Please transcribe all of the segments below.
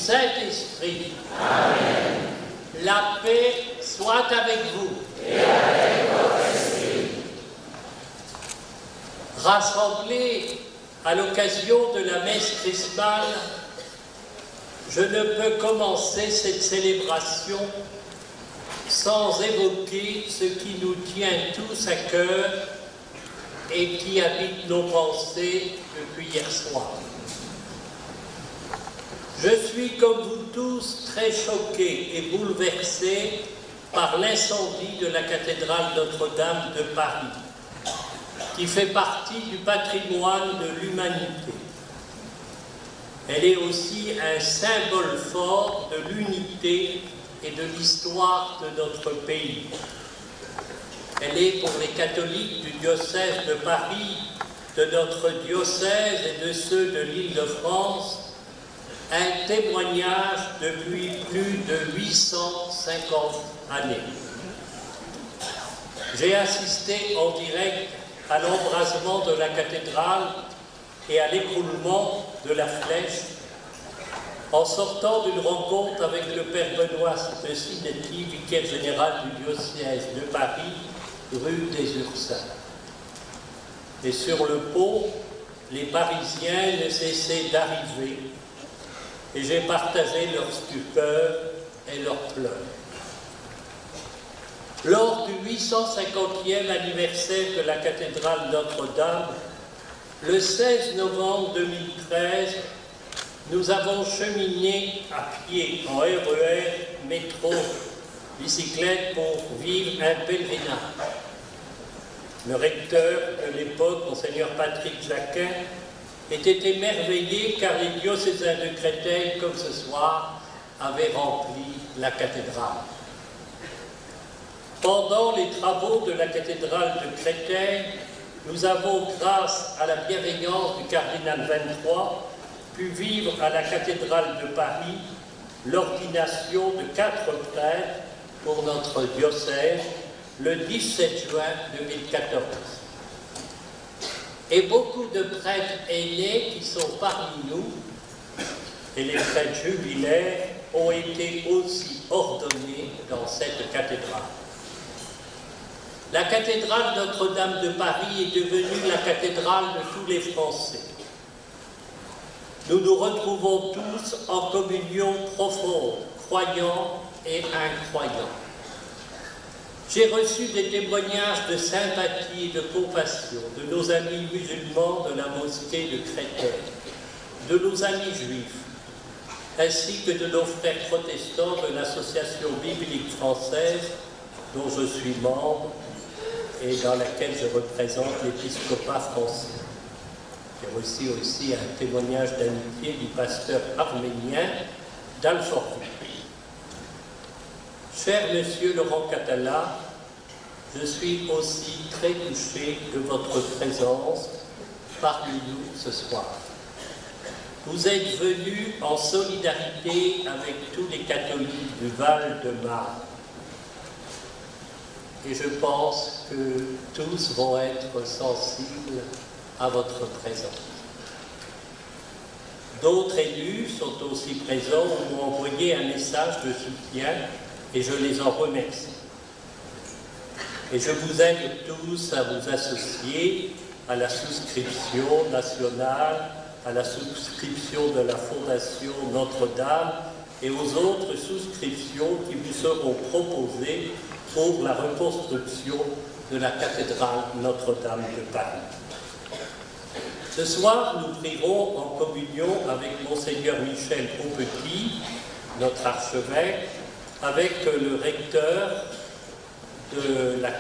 Saint-Esprit. Amen. La paix soit avec vous. Et avec votre esprit. Rassemblés à l'occasion de la messe chrismale, je ne peux commencer cette célébration sans évoquer ce qui nous tient tous à cœur et qui habite nos pensées depuis hier soir. Je suis, comme vous tous, très choqué et bouleversé par l'incendie de la cathédrale Notre-Dame de Paris, qui fait partie du patrimoine de l'humanité. Elle est aussi un symbole fort de l'unité et de l'histoire de notre pays. Elle est pour les catholiques du diocèse de Paris, de notre diocèse et de ceux de l'Île-de-France, un témoignage depuis plus de 850 années. J'ai assisté en direct à l'embrasement de la cathédrale et à l'écroulement de la flèche, en sortant d'une rencontre avec le père Benoît de Sinetti, vicaire général du diocèse de Paris, rue des Ursins. Et sur le pont, les Parisiens ne cessaient d'arriver, et j'ai partagé leur stupeur et leur pleurs. Lors du 850e anniversaire de la cathédrale Notre-Dame, le 16 novembre 2013, nous avons cheminé à pied, en RER, métro, bicyclette pour vivre un pèlerinage. Le recteur de l'époque, Monseigneur Patrick Jacquin, étaient émerveillés car les diocésains de Créteil, comme ce soir, avaient rempli la cathédrale. Pendant les travaux de la cathédrale de Créteil, nous avons, grâce à la bienveillance du cardinal 23, pu vivre à la cathédrale de Paris l'ordination de 4 prêtres pour notre diocèse le 17 juin 2014. Et beaucoup de prêtres aînés qui sont parmi nous, et les prêtres jubilaires, ont été aussi ordonnés dans cette cathédrale. La cathédrale Notre-Dame de Paris est devenue la cathédrale de tous les Français. Nous nous retrouvons tous en communion profonde, croyants et incroyants. J'ai reçu des témoignages de sympathie et de compassion de nos amis musulmans de la mosquée de Créteil, de nos amis juifs, ainsi que de nos frères protestants de l'association biblique française dont je suis membre et dans laquelle je représente l'épiscopat français. J'ai reçu aussi un témoignage d'amitié du pasteur arménien d'Alfortville. Cher Monsieur Laurent Catala, je suis aussi très touché de votre présence parmi nous ce soir. Vous êtes venu en solidarité avec tous les catholiques du Val-de-Marne. Et je pense que tous vont être sensibles à votre présence. D'autres élus sont aussi présents ou m'ont envoyé un message de soutien et je les en remercie. Et je vous invite tous à vous associer à la souscription nationale, à la souscription de la Fondation Notre-Dame et aux autres souscriptions qui vous seront proposées pour la reconstruction de la cathédrale Notre-Dame de Paris. Ce soir, nous prierons en communion avec Monseigneur Michel Aupetit, notre archevêque, avec le recteur de la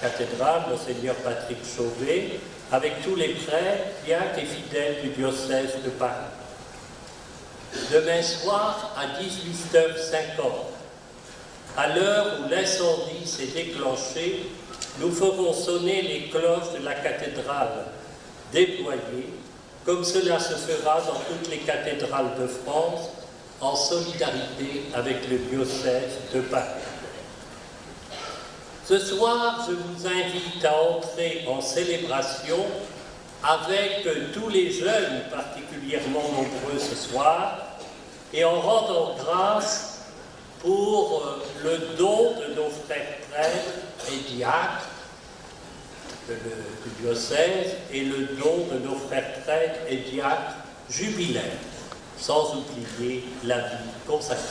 cathédrale, Monseigneur Patrick Chauvet, avec tous les prêtres, diacres et fidèles du diocèse de Paris. Demain soir, à 18h50, à l'heure où l'incendie s'est déclenché, nous ferons sonner les cloches de la cathédrale déployées, comme cela se fera dans toutes les cathédrales de France, en solidarité avec le diocèse de Paris. Ce soir, je vous invite à entrer en célébration avec tous les jeunes particulièrement nombreux ce soir et en rendant grâce pour le don de nos frères prêtres et diacres du diocèse et le don de nos frères prêtres et diacres jubilaires, sans oublier la vie consacrée.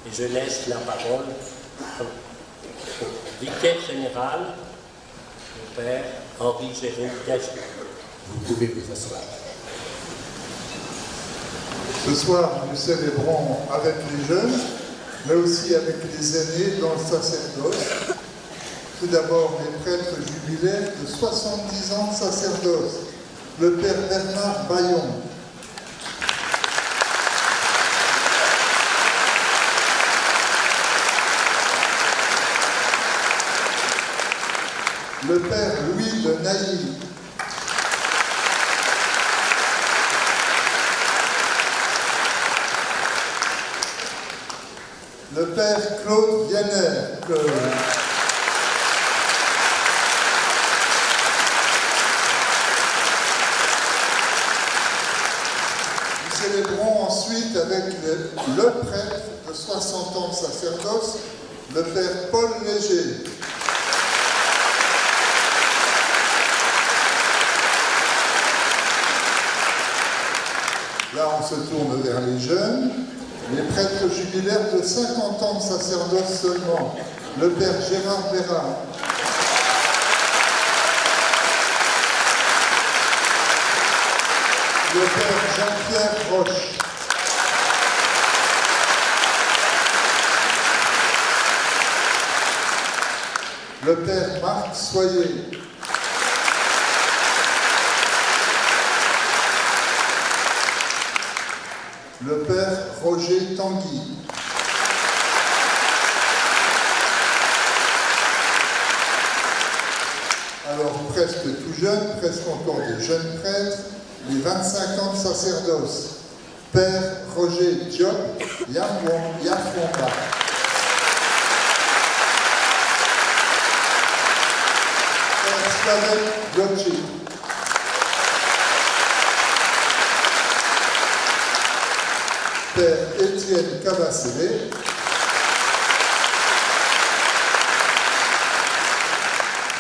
Et je laisse la parole au vicaire général, le père Henri-Jérôme Gagé. Vous pouvez vous asseoir. Ce soir, nous célébrons avec les jeunes, mais aussi avec les aînés dans le sacerdoce. Tout d'abord, les prêtres jubilaires de 70 ans de sacerdoce. Le père Bernard Bayon. Le père Louis de Nailly. Le père Claude Vienner. Nous célébrons ensuite avec le prêtre de 60 ans de sacerdoce, le père Paul Léger. Là, on se tourne vers les jeunes, les prêtres jubilaires de 50 ans de sacerdoce seulement, le père Gérard Bérard. Le père Jean-Pierre Roche. Le père Marc Soyer. le père Roger Tanguy. Alors, presque tout jeune, presque encore des jeunes prêtres, les 25 ans de sacerdoce. Père Roger Diop Yafwamba. Père Slaven Lodji. Père Étienne Cavassélé.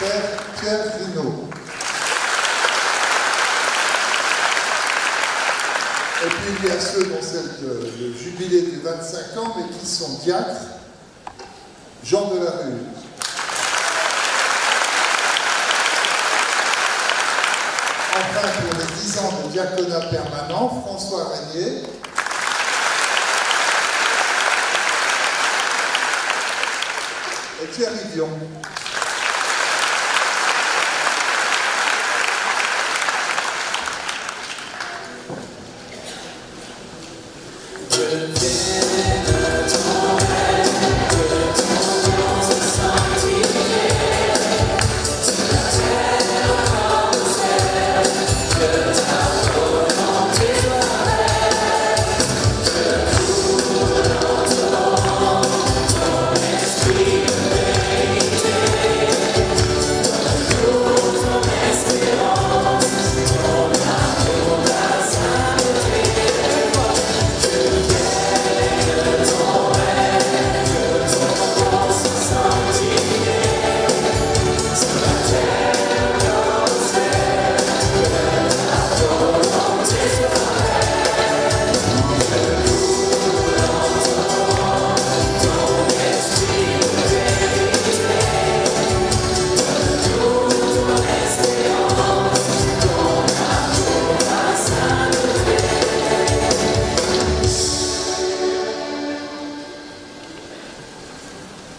Père Pierre Rinaud. Et puis il y a ceux dont c'est le jubilé des 25 ans, mais qui sont diacres. Jean de la Rue. Enfin, pour les 10 ans de diaconat permanent, François Régnier. Et Thierry Dion.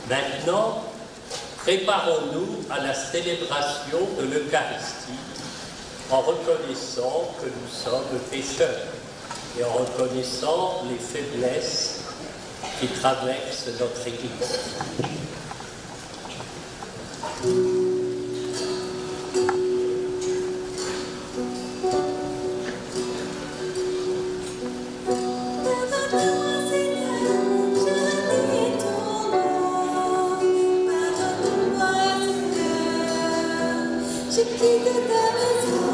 Maintenant, préparons-nous à la célébration de l'Eucharistie en reconnaissant que nous sommes pécheurs et en reconnaissant les faiblesses qui traversent notre Église. J'ai quitté ta maison,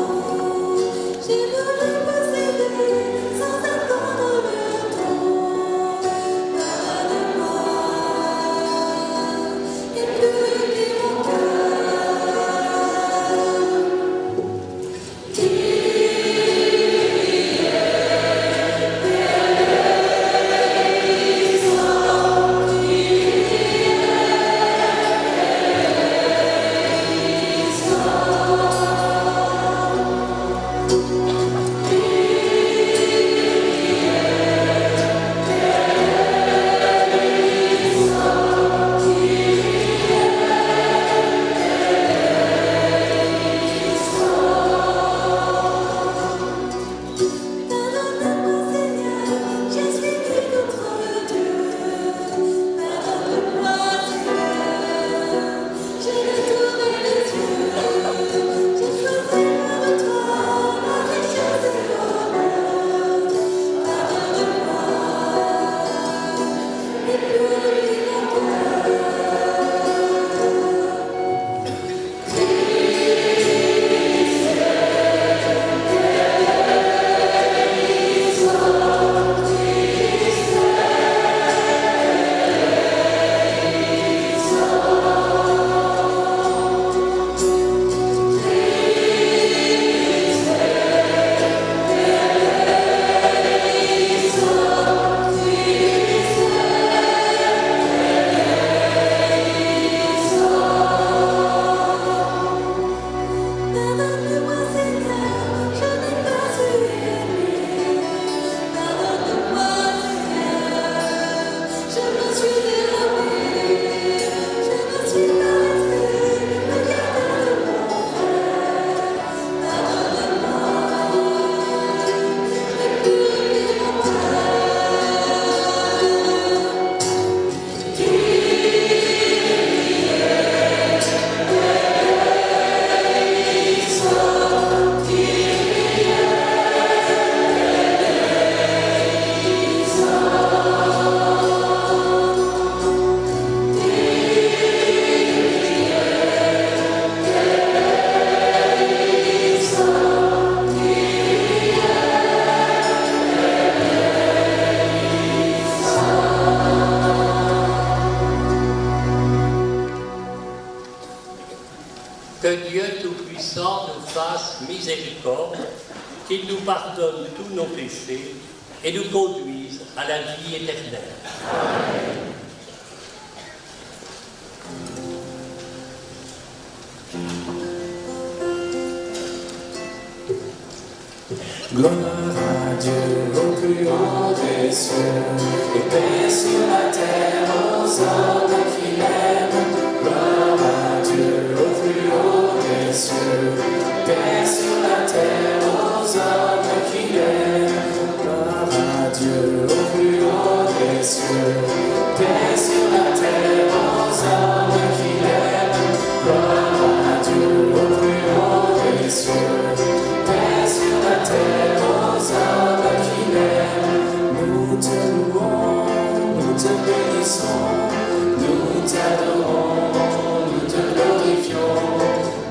j'ai voulu posséder sans attendre le temps. Pardonne-moi et purifie mon cœur. qu'il nous pardonne tous nos péchés et nous conduise à la vie éternelle. Amen. Gloire à Dieu au plus haut des cieux, et paix sur la terre aux hommes qu'il aime. Gloire à Dieu au plus haut des cieux, paix sur la terre aux hommes qu'il aime. Gloire à Dieu au plus haut des cieux, paix sur la terre aux hommes qu'il aime. Gloire à Dieu au plus haut des cieux, paix sur la terre aux hommes qu'il aime. Nous te louons, nous te bénissons, nous t'adorons, nous te glorifions,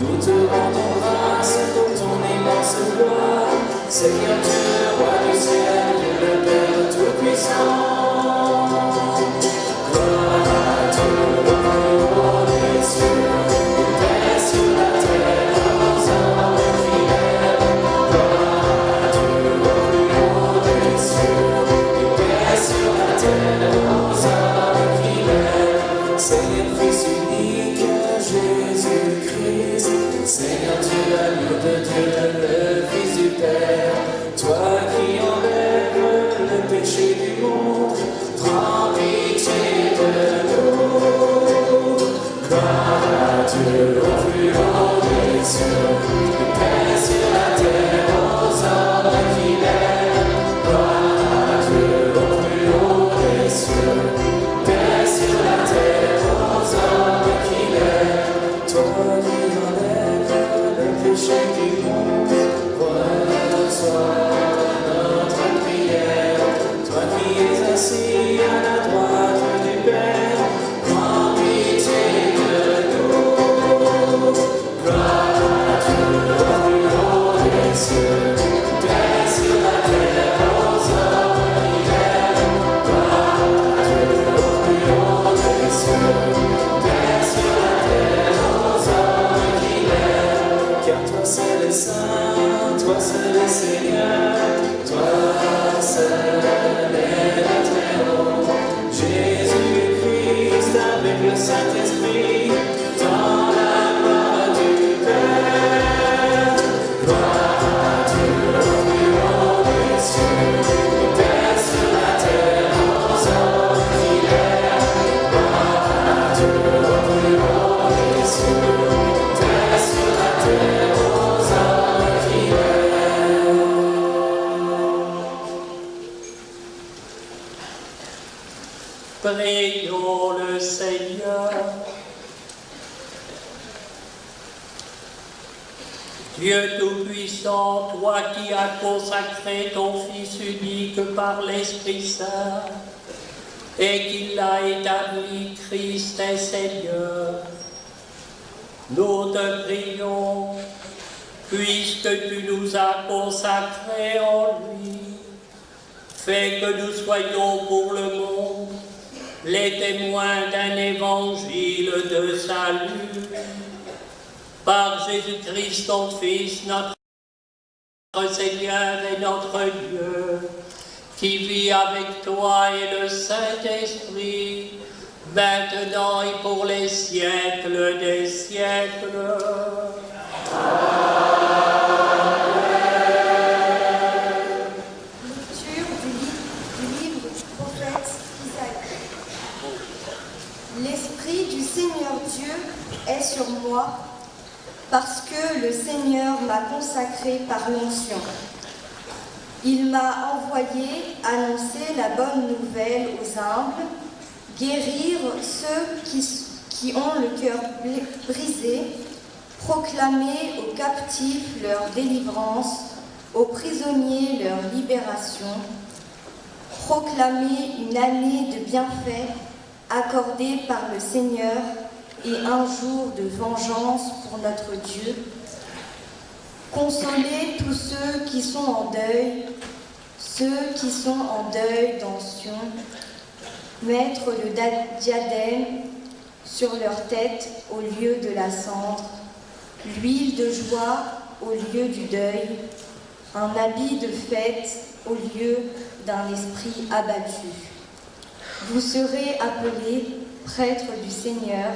nous te rendons grâce pour ton immense gloire. Seigneur Dieu, roi du ciel, Dieu le Père Tout-Puissant. Gloire à Dieu au plus haut des cieux, paix sur la terre aux hommes qu'il aime. Gloire à Dieu au plus haut des cieux, paix sur la terre aux hommes qu'il aime. Seigneur Fils unique, Jésus-Christ, Seigneur Dieu, agneau de Dieu, le Fils du Père, toi qui enlèves le péché du monde, prends pitié de nous. Gloire à Dieu au plus haut des cieux, paix sur la terre aux hommes qu'il aime. Gloire à Dieu au plus haut des cieux, paix sur la terre aux hommes qu'il aime. Toi qui enlèves le péché du monde, reçois notre prière. Toi qui es assis à la droite du Père, prends pitié de nous. Gloire à Dieu au plus haut des cieux, paix sur la terre aux hommes qu'il aime. Gloire à Dieu au plus haut des cieux, paix sur la terre aux hommes qu'il aime. Car toi seul est saint, toi seul est Seigneur, toi seul est le Très-Haut. Jésus-Christ avec le Saint-Esprit, dans la gloire du Père. Gloire à Dieu au plus haut des cieux, paix sur la terre aux hommes qu'il aime. Gloire à Dieu au plus haut des cieux, paix sur la terre aux hommes qu'il aime. Prions le Seigneur. Dieu Tout-Puissant, toi qui as consacré ton Fils unique par l'Esprit Saint et qui l'a établi Christ et Seigneur, nous te prions, puisque tu nous as consacrés en lui, fais que nous soyons pour le monde les témoins d'un évangile de salut. Par Jésus-Christ, ton Fils, notre Seigneur et notre Dieu, qui vit avec toi et le Saint-Esprit, maintenant et pour les siècles des siècles. Lecture du livre du prophète Isaïe. L'Esprit du Seigneur Dieu est sur moi, parce que le Seigneur m'a consacré par l'onction. Il m'a envoyé annoncer la bonne nouvelle aux humbles, guérir ceux qui ont le cœur brisé, proclamer aux captifs leur délivrance, aux prisonniers leur libération, proclamer une année de bienfaits accordée par le Seigneur et un jour de vengeance pour notre Dieu, consoler tous ceux qui sont en deuil, ceux qui sont en deuil dans Sion, mettre le diadème sur leur tête au lieu de la cendre, l'huile de joie au lieu du deuil, un habit de fête au lieu d'un esprit abattu. Vous serez appelés prêtres du Seigneur,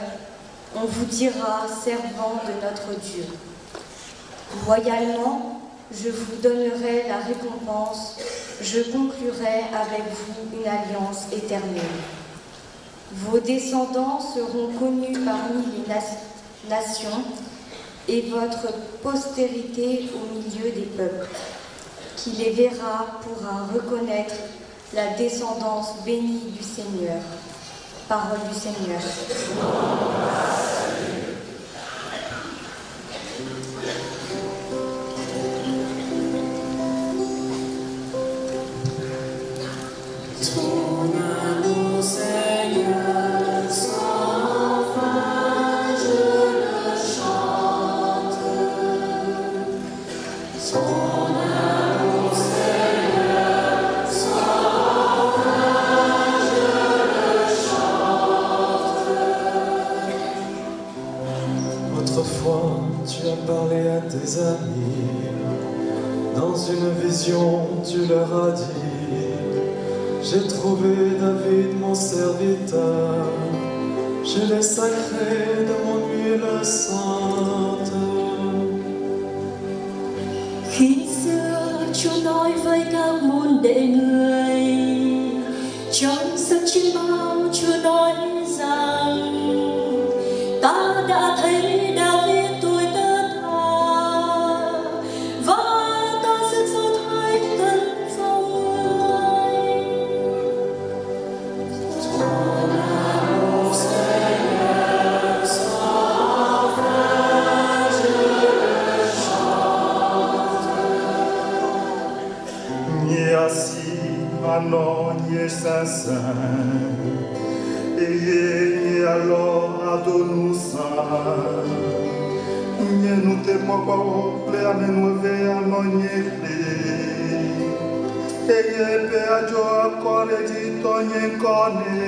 on vous dira servant de notre Dieu. Royalement, je vous donnerai la récompense, je conclurai avec vous une alliance éternelle. Vos descendants seront connus parmi les nations et votre postérité au milieu des peuples. Qui les verra pourra reconnaître la descendance bénie du Seigneur. Parole du Seigneur. Ton amour, Seigneur, sans fin, je le chante. Ton amour, Seigneur, sans fin, je le chante. Autrefois, tu as parlé à tes amis. Dans une vision, tu leur as dit: j'ai trouvé David mon serviteur, je l'ai sacré de mon huile sainte. Khi xưa Chúa nói với các môn đệ người, trong giấc chiêm bao Chúa nói rằng ta đã thấy David tôi tớ tha, và ta sẽ gieo thay tân phong người. Ton amour, Seigneur, sans fin, je le chante. Nie asi ano nie saint, et alors adonusa. Nie nu te mokwa ople amenuve ano nie ple. Eye pe ajo akore di tonye kone.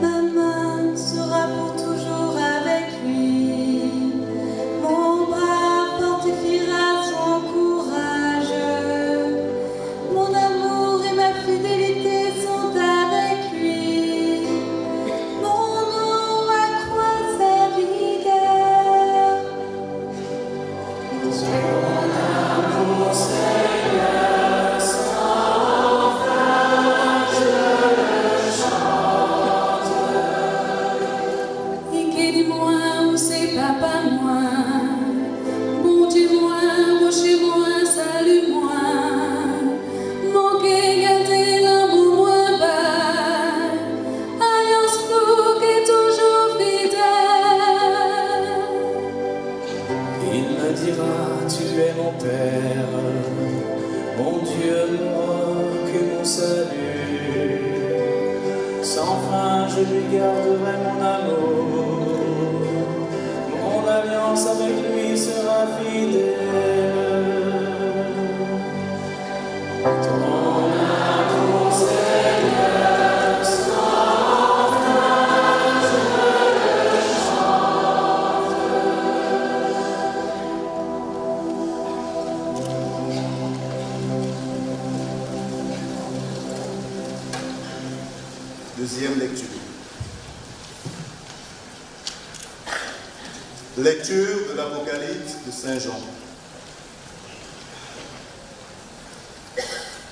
Ma main sera pour toujours avec lui. Mon bras fortifiera son courage. Mon amour et ma fidélité sont avec lui. Mon nom accroît sa vigueur. Ton amour, Seigneur, sans fin, je le chante. Et que dis moi où c'est papa moi, mon Dieu moi, rocher moi, salut moi, mon cœur gardé l'amour moi bas, alliance nous qui est toujours fidèle. Il me dira: tu es mon Père, mon Dieu, moi que mon salut. Sans fin, je lui garderai mon amour. Mon alliance avec lui sera fidèle. Ton amour, Seigneur, sans fin, je le chante. Deuxième lecture. Lecture de l'Apocalypse de Saint Jean.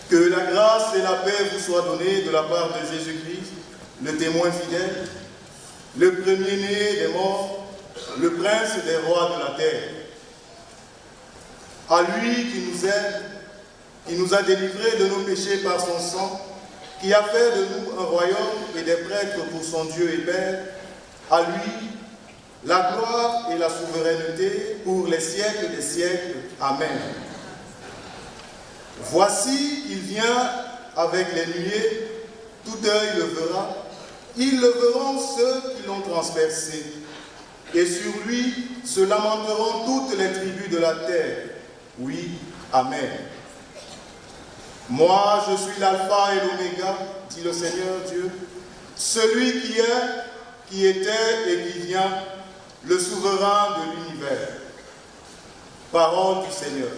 Que la grâce et la paix vous soient données de la part de Jésus-Christ, le témoin fidèle, le premier-né des morts, le prince des rois de la terre. À lui qui nous aime, qui nous a délivrés de nos péchés par son sang, qui a fait de nous un royaume et des prêtres pour son Dieu et Père, à lui la gloire et la souveraineté pour les siècles des siècles. Amen. Voici, il vient avec les nuées, tout œil le verra, ils le verront ceux qui l'ont transpercé, et sur lui se lamenteront toutes les tribus de la terre. Oui, Amen. Moi, je suis l'alpha et l'oméga, dit le Seigneur Dieu, celui qui est, qui était et qui vient, le souverain de l'univers. Parole du Seigneur.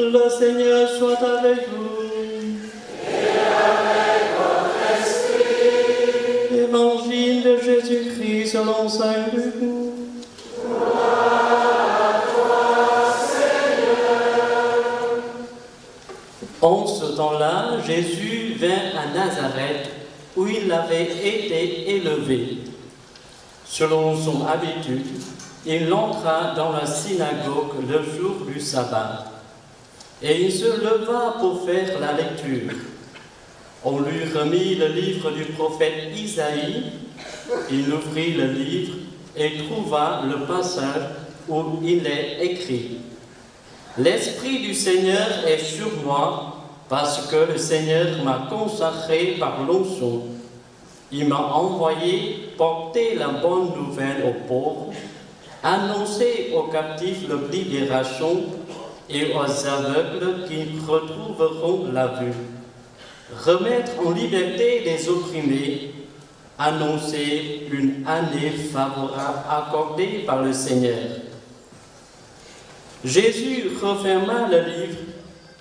Le Seigneur soit avec vous. Et avec votre esprit. Évangile de Jésus-Christ selon saint Luc. Gloire à toi, Seigneur. En ce temps-là, Jésus vint à Nazareth, où il avait été élevé. Selon son habitude, il entra dans la synagogue le jour du sabbat. Et il se leva pour faire la lecture. On lui remit le livre du prophète Isaïe. Il ouvrit le livre et trouva le passage où il est écrit « L'Esprit du Seigneur est sur moi, parce que le Seigneur m'a consacré par l'onction. Il m'a envoyé porter la bonne nouvelle aux pauvres, annoncer aux captifs leur libération et aux aveugles qu'ils retrouveront la vue, remettre en liberté les opprimés, annoncer une année favorable accordée par le Seigneur. » Jésus referma le livre,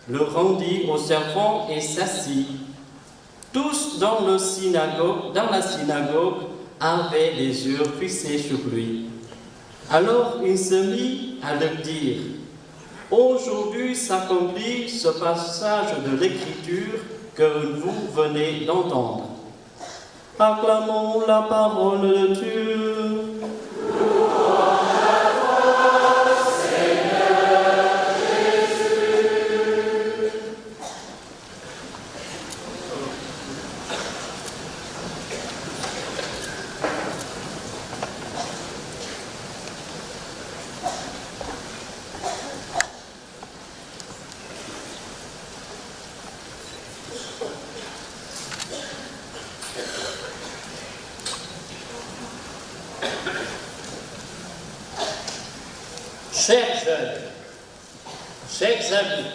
le rendit aux servants et s'assit. Tous dans la synagogue avaient les yeux fixés sur lui. Alors il se mit à leur dire « Aujourd'hui s'accomplit ce passage de l'Écriture que vous venez d'entendre. Acclamons la parole de Dieu. Chers jeunes, chers amis,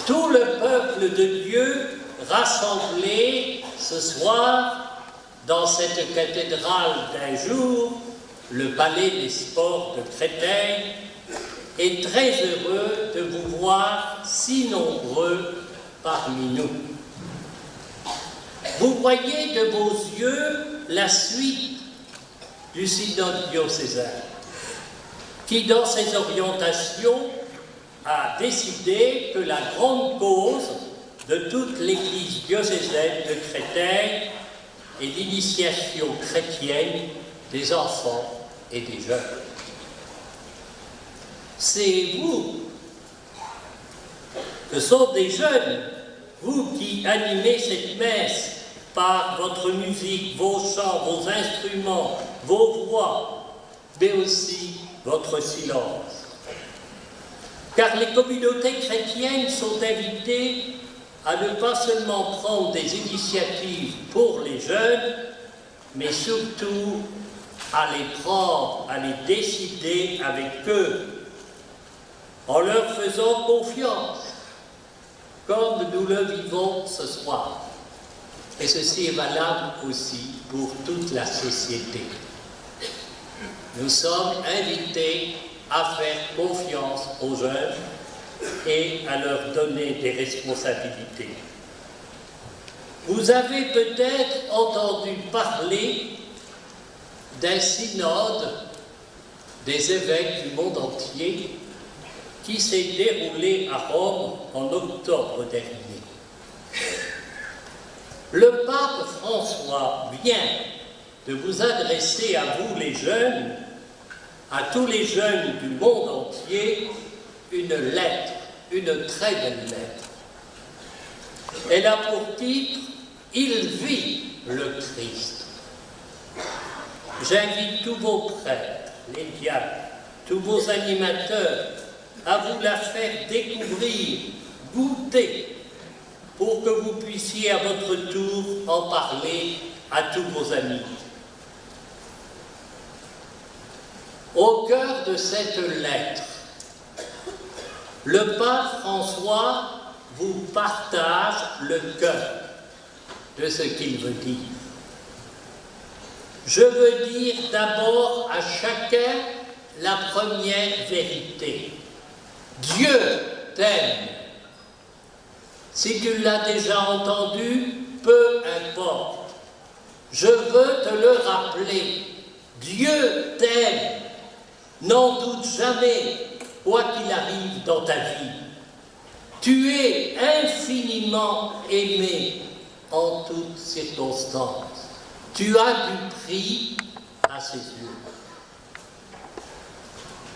tout le peuple de Dieu rassemblé ce soir dans cette cathédrale d'un jour, le palais des sports de Créteil, est très heureux de vous voir si nombreux parmi nous. Vous voyez de vos yeux la suite du synode diocésain, qui, dans ses orientations, a décidé que la grande cause de toute l'Église diocésaine de Créteil est l'initiation chrétienne des enfants et des jeunes. C'est vous, ce sont des jeunes, vous qui animez cette messe par votre musique, vos chants, vos instruments, vos voix, mais aussi votre silence. car les communautés chrétiennes sont invitées à ne pas seulement prendre des initiatives pour les jeunes, mais surtout à les prendre, à les décider avec eux, en leur faisant confiance, comme nous le vivons ce soir. Et ceci est valable aussi pour toute la société. Nous sommes invités à faire confiance aux jeunes et à leur donner des responsabilités. Vous avez peut-être entendu parler d'un synode des évêques du monde entier qui s'est déroulé à Rome en octobre dernier. Le pape François vient de vous adresser à vous les jeunes, à tous les jeunes du monde entier, une lettre, une très belle lettre. Elle a pour titre « Il vit le Christ ». J'invite tous vos prêtres, les diacres, tous vos animateurs à vous la faire découvrir, goûter, pour que vous puissiez à votre tour en parler à tous vos amis. Au cœur de cette lettre, le pape François vous partage le cœur de ce qu'il veut dire. Je veux dire d'abord à chacun la première vérité. Dieu t'aime. Si tu l'as déjà entendu, peu importe. Je veux te le rappeler. Dieu t'aime. N'en doute jamais, quoi qu'il arrive dans ta vie. Tu es infiniment aimé en toutes circonstances. Tu as du prix à ses yeux.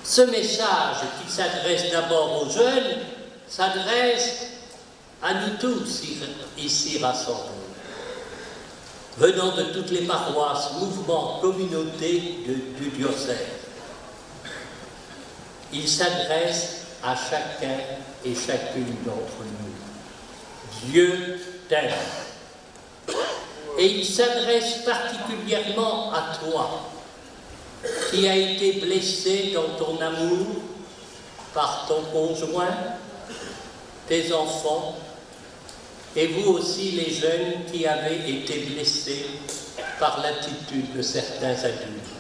Ce message qui s'adresse d'abord aux jeunes s'adresse à nous tous ici rassemblés, venant de toutes les paroisses, mouvements, communautés du diocèse. Il s'adresse à chacun et chacune d'entre nous. Dieu t'aime. Et il s'adresse particulièrement à toi, qui as été blessé dans ton amour par ton conjoint, tes enfants, et vous aussi les jeunes qui avez été blessés par l'attitude de certains adultes.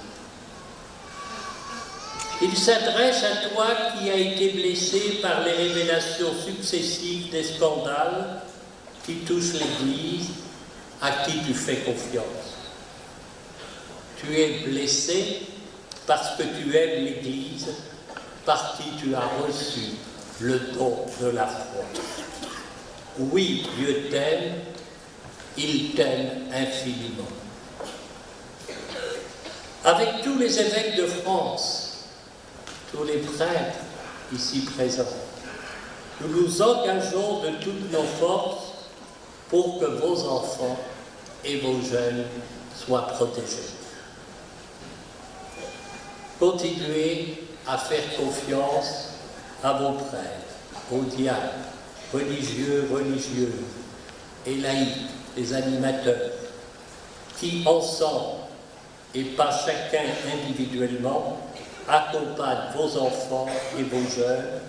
Il s'adresse à toi qui as été blessé par les révélations successives des scandales qui touchent l'Église, à qui tu fais confiance. Tu es blessé parce que tu aimes l'Église, par qui tu as reçu le don de la foi. Oui, Dieu t'aime, il t'aime infiniment. Avec tous les évêques de France, tous les prêtres ici présents, nous nous engageons de toutes nos forces pour que vos enfants et vos jeunes soient protégés. Continuez à faire confiance à vos prêtres, aux diacres, religieux, religieuses et laïcs, les animateurs, qui ensemble, et pas chacun individuellement, accompagnent vos enfants et vos jeunes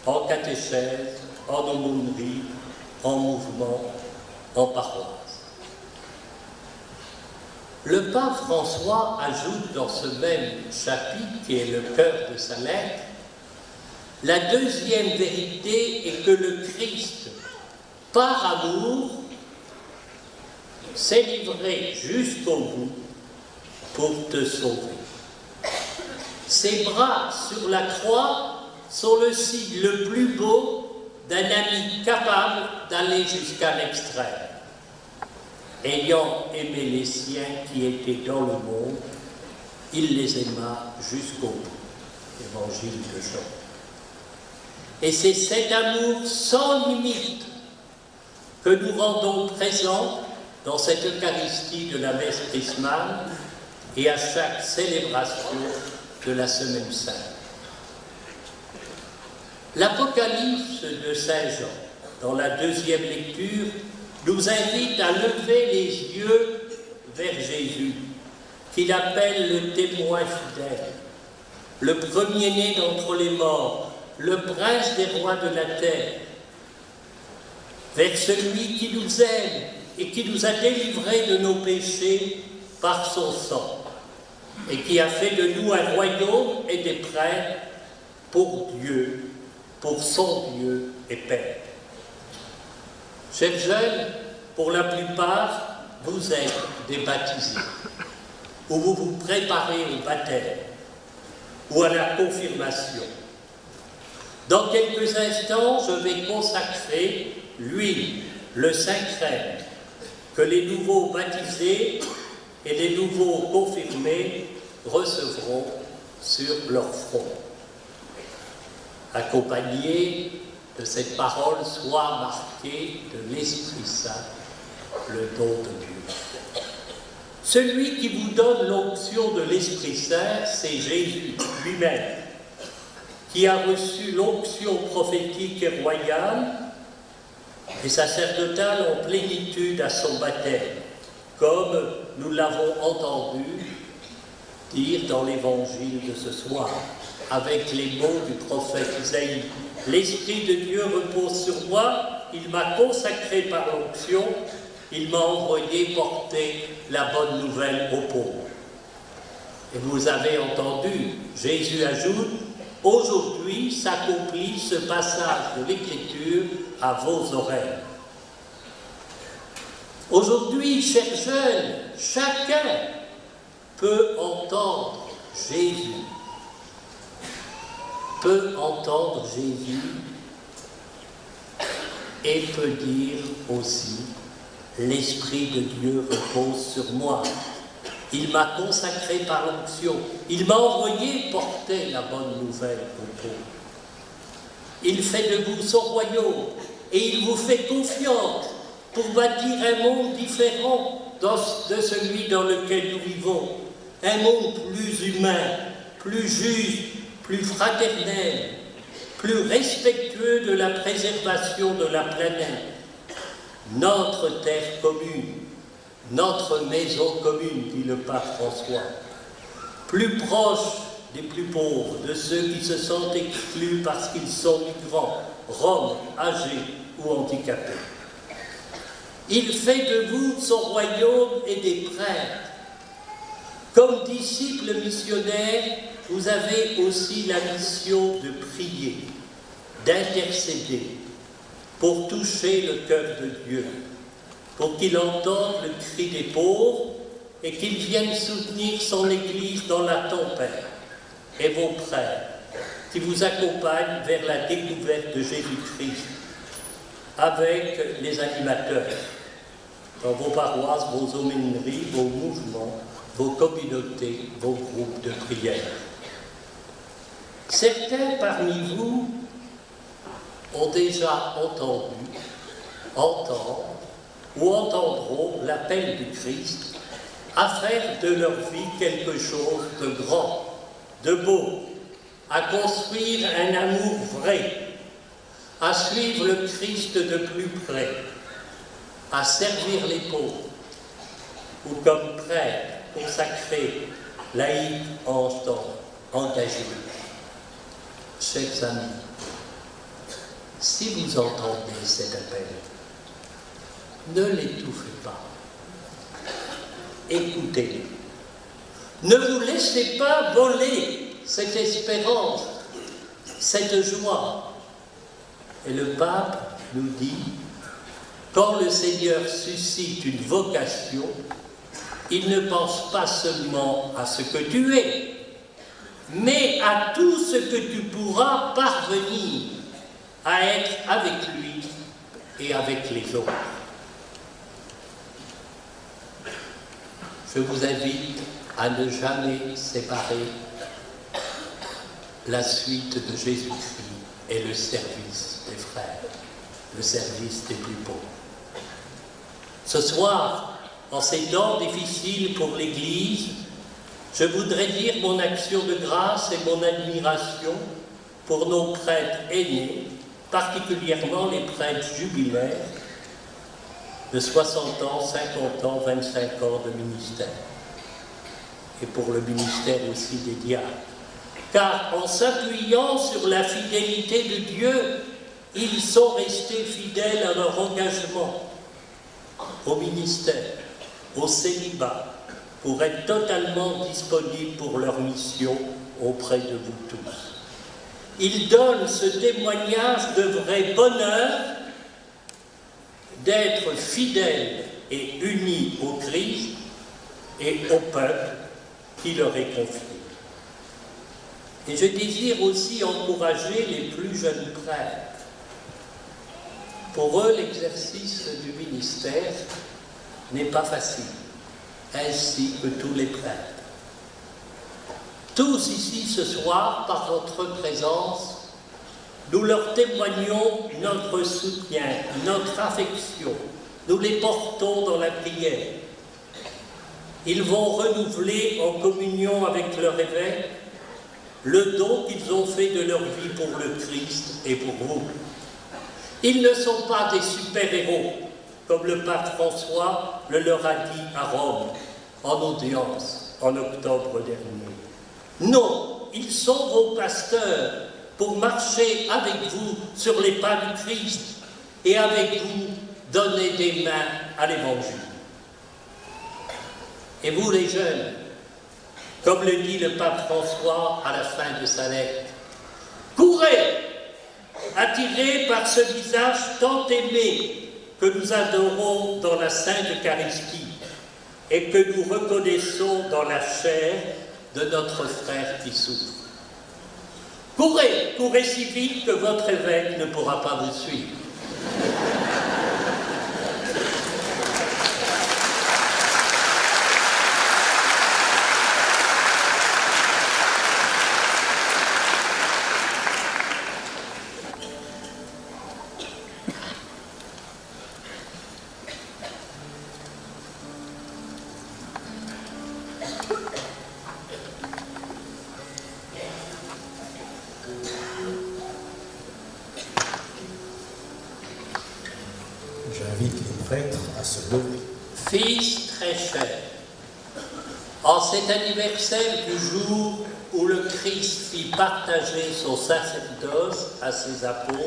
en catéchèse, en aumônerie, en mouvement, en paroisse. Le pape François ajoute dans ce même chapitre, qui est le cœur de sa lettre, la deuxième vérité est que le Christ, par amour, s'est livré jusqu'au bout pour te sauver. Ses bras sur la croix sont le signe le plus beau d'un ami capable d'aller jusqu'à l'extrême. Ayant aimé les siens qui étaient dans le monde, il les aima jusqu'au bout. Évangile de Jean. Et c'est cet amour sans limite que nous rendons présent dans cette Eucharistie de la messe chrismale et à chaque célébration de la Semaine Sainte. L'Apocalypse de Saint Jean, dans la deuxième lecture, nous invite à lever les yeux vers Jésus, qu'il appelle le témoin fidèle, le premier-né d'entre les morts, le prince des rois de la terre, vers celui qui nous aime et qui nous a délivrés de nos péchés par son sang, et qui a fait de nous un royaume et des prêtres pour Dieu, pour son Dieu et Père. Chers jeunes, pour la plupart, vous êtes des baptisés, ou vous vous préparez au baptême, ou à la confirmation. Dans quelques instants, je vais consacrer l'huile, le Saint-Crème, que les nouveaux baptisés et les nouveaux confirmés recevront sur leur front. Accompagné de cette parole, soit marqué de l'Esprit Saint, le don de Dieu. Celui qui vous donne l'onction de l'Esprit Saint, c'est Jésus lui-même, qui a reçu l'onction prophétique et royale et sacerdotale en plénitude à son baptême, comme nous l'avons entendu dire dans l'évangile de ce soir, avec les mots du prophète Isaïe. L'Esprit de Dieu repose sur moi, il m'a consacré par l'onction, il m'a envoyé porter la bonne nouvelle aux pauvres. Et vous avez entendu, Jésus ajoute, aujourd'hui s'accomplit ce passage de l'Écriture à vos oreilles. Aujourd'hui, chers jeunes, chacun peut entendre Jésus. Peut entendre Jésus et peut dire aussi « L'Esprit de Dieu repose sur moi. Il m'a consacré par l'onction. Il m'a envoyé porter la bonne nouvelle aux pauvres. Il fait de vous son royaume et il vous fait confiance pour bâtir un monde différent de celui dans lequel nous vivons. Un monde plus humain, plus juste, plus fraternel, plus respectueux de la préservation de la planète. Notre terre commune, notre maison commune, dit le pape François, plus proche des plus pauvres, de ceux qui se sentent exclus parce qu'ils sont migrants, roms, âgés ou handicapés. Il fait de vous son royaume et des prêtres. Comme disciples missionnaires, vous avez aussi la mission de prier, d'intercéder pour toucher le cœur de Dieu, pour qu'il entende le cri des pauvres et qu'il vienne soutenir son Église dans la tempête, et vos prêtres qui vous accompagnent vers la découverte de Jésus-Christ avec les animateurs dans vos paroisses, vos aumôneries, vos mouvements, vos communautés, vos groupes de prière. Certains parmi vous ont déjà entendu, entendent ou entendront l'appel du Christ à faire de leur vie quelque chose de grand, de beau, à construire un amour vrai, à suivre le Christ de plus près, à servir les pauvres, ou comme prêtre consacré, laïque, engagé. Chers amis, si vous entendez cet appel, ne l'étouffez pas. Écoutez-le. Ne vous laissez pas voler cette espérance, cette joie. Et le pape nous dit, quand le Seigneur suscite une vocation, il ne pense pas seulement à ce que tu es, mais à tout ce que tu pourras parvenir à être avec lui et avec les autres. Je vous invite à ne jamais séparer la suite de Jésus-Christ et le service des frères, le service des plus pauvres. Ce soir, en ces temps difficiles pour l'Église, je voudrais dire mon action de grâce et mon admiration pour nos prêtres aînés, particulièrement les prêtres jubilaires de 60 ans, 50 ans, 25 ans de ministère. Et pour le ministère aussi des diacres. Car en s'appuyant sur la fidélité de Dieu, ils sont restés fidèles à leur engagement au ministère, au célibat, pour être totalement disponibles pour leur mission auprès de vous tous. Ils donnent ce témoignage de vrai bonheur d'être fidèles et unis au Christ et au peuple qui leur est confié. Et je désire aussi encourager les plus jeunes prêtres. Pour eux, l'exercice du ministère n'est pas facile, ainsi que tous les prêtres. Tous ici ce soir, par votre présence, nous leur témoignons notre soutien, notre affection. Nous les portons dans la prière. Ils vont renouveler en communion avec leur évêque le don qu'ils ont fait de leur vie pour le Christ et pour vous. Ils ne sont pas des super-héros, comme le pape François le leur a dit à Rome, en audience, en octobre dernier. Non, ils sont vos pasteurs pour marcher avec vous sur les pas du Christ et avec vous donner des mains à l'Évangile. Et vous les jeunes, comme le dit le pape François à la fin de sa lettre, courez, attirés par ce visage tant aimé que nous adorons dans la Sainte Eucharistie et que nous reconnaissons dans la chair de notre frère qui souffre. Courez, courez si vite que votre évêque ne pourra pas vous suivre. J'invite les prêtres à se lever. Fils très cher, en cet anniversaire du jour où le Christ fit partager son sacerdoce à ses apôtres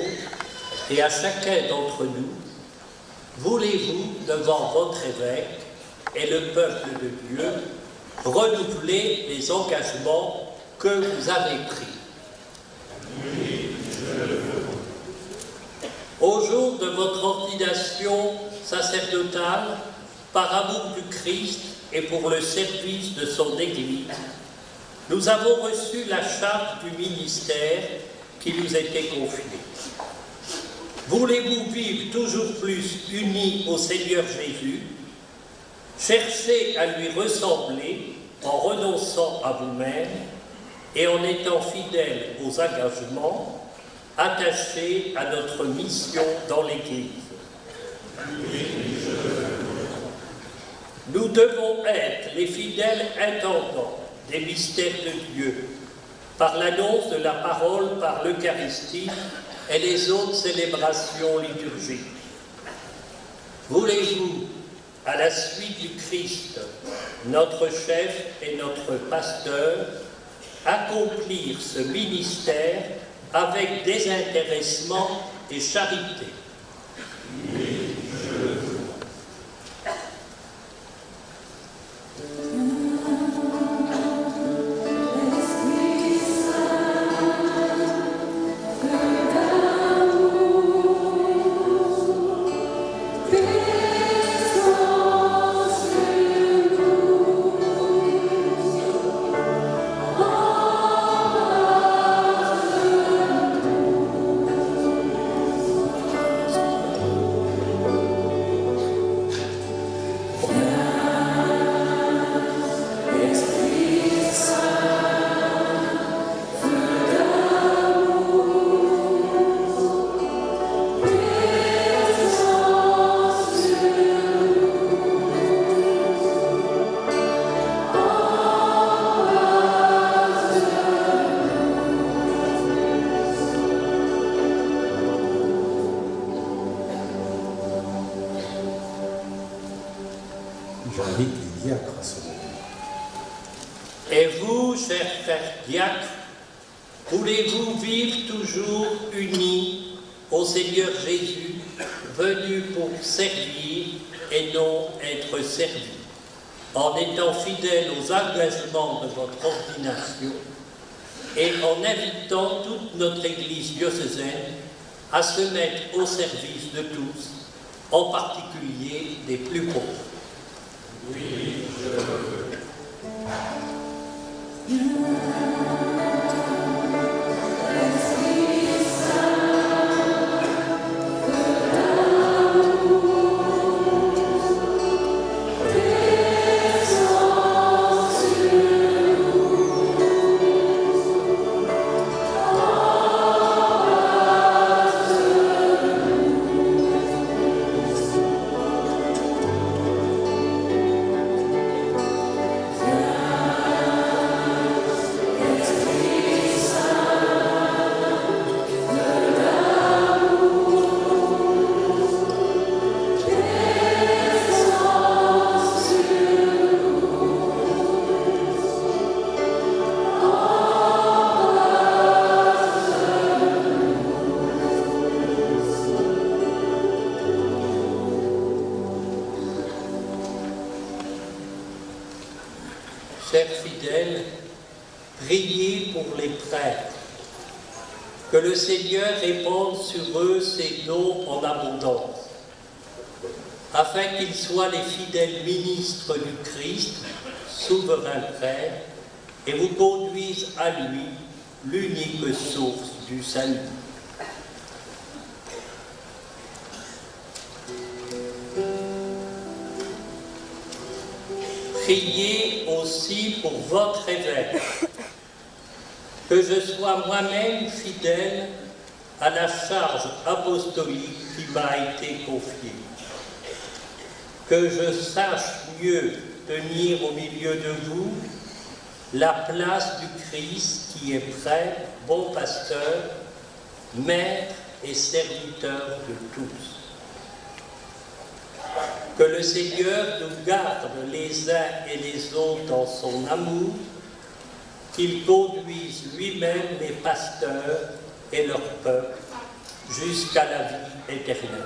et à chacun d'entre nous, voulez-vous, devant votre évêque et le peuple de Dieu, renouveler les engagements que vous avez pris? Au jour de votre ordination sacerdotale, par amour du Christ et pour le service de son Église, nous avons reçu la charte du ministère qui nous était confiée. Voulez-vous vivre toujours plus unis au Seigneur Jésus, chercher à lui ressembler en renonçant à vous-même et en étant fidèles aux engagements attachés à notre mission dans l'Église? Nous devons être les fidèles intendants des mystères de Dieu, par l'annonce de la parole, par l'Eucharistie et les autres célébrations liturgiques. Voulez-vous, à la suite du Christ, notre chef et notre pasteur, accomplir ce ministère avec désintéressement et charité? J'invite les diacres à se lever. Et vous, chers frères diacres, voulez-vous vivre toujours unis au Seigneur Jésus, venu pour servir et non être servi, en étant fidèles aux engagements de votre ordination et en invitant toute notre Église diocésaine à se mettre au service de tous, en particulier des plus pauvres. Oui, je le veux. Chers fidèles, priez pour les prêtres, que le Seigneur répande sur eux ses dons en abondance, afin qu'ils soient les fidèles ministres du Christ, souverain Frère, et vous conduisent à lui, l'unique source du salut. Priez aussi pour votre évêque, que je sois moi-même fidèle à la charge apostolique qui m'a été confiée, que je sache mieux tenir au milieu de vous la place du Christ qui est prêtre, bon pasteur, maître et serviteur de tous. Que le Seigneur nous garde les uns et les autres dans son amour, qu'il conduise lui-même les pasteurs et leur peuple jusqu'à la vie éternelle.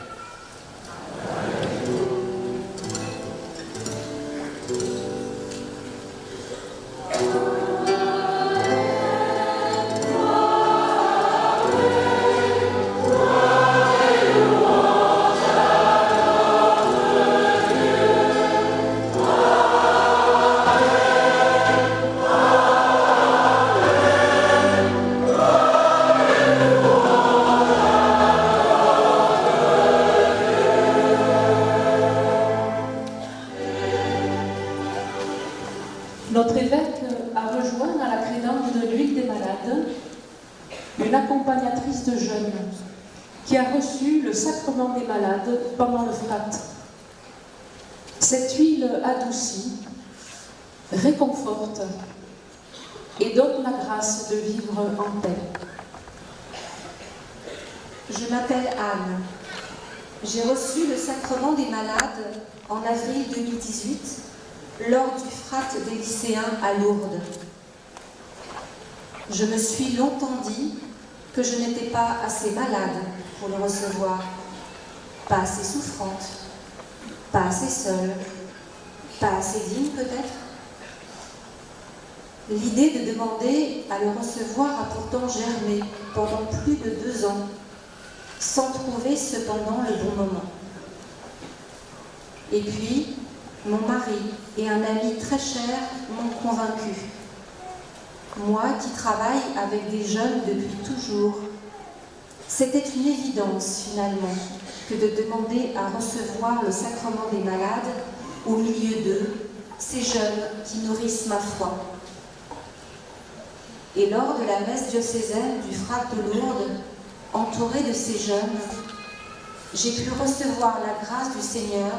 Notre évêque a rejoint à la crédence de l'huile des malades une accompagnatrice de jeunes qui a reçu le sacrement des malades pendant le frat. Cette huile adoucit, réconforte et donne la grâce de vivre en paix. Je m'appelle Anne. J'ai reçu le sacrement des malades en avril 2018 lors du frat des lycéens à Lourdes. Je me suis longtemps dit que je n'étais pas assez malade pour le recevoir, pas assez souffrante, pas assez seule, pas assez digne peut-être. L'idée de demander à le recevoir a pourtant germé pendant plus de 2 ans, sans trouver cependant le bon moment. Et puis, mon mari et un ami très cher m'ont convaincue. Moi qui travaille avec des jeunes depuis toujours, c'était une évidence finalement que de demander à recevoir le sacrement des malades au milieu d'eux, ces jeunes qui nourrissent ma foi. Et lors de la messe diocésaine du frat de Lourdes, entourée de ces jeunes, j'ai pu recevoir la grâce du Seigneur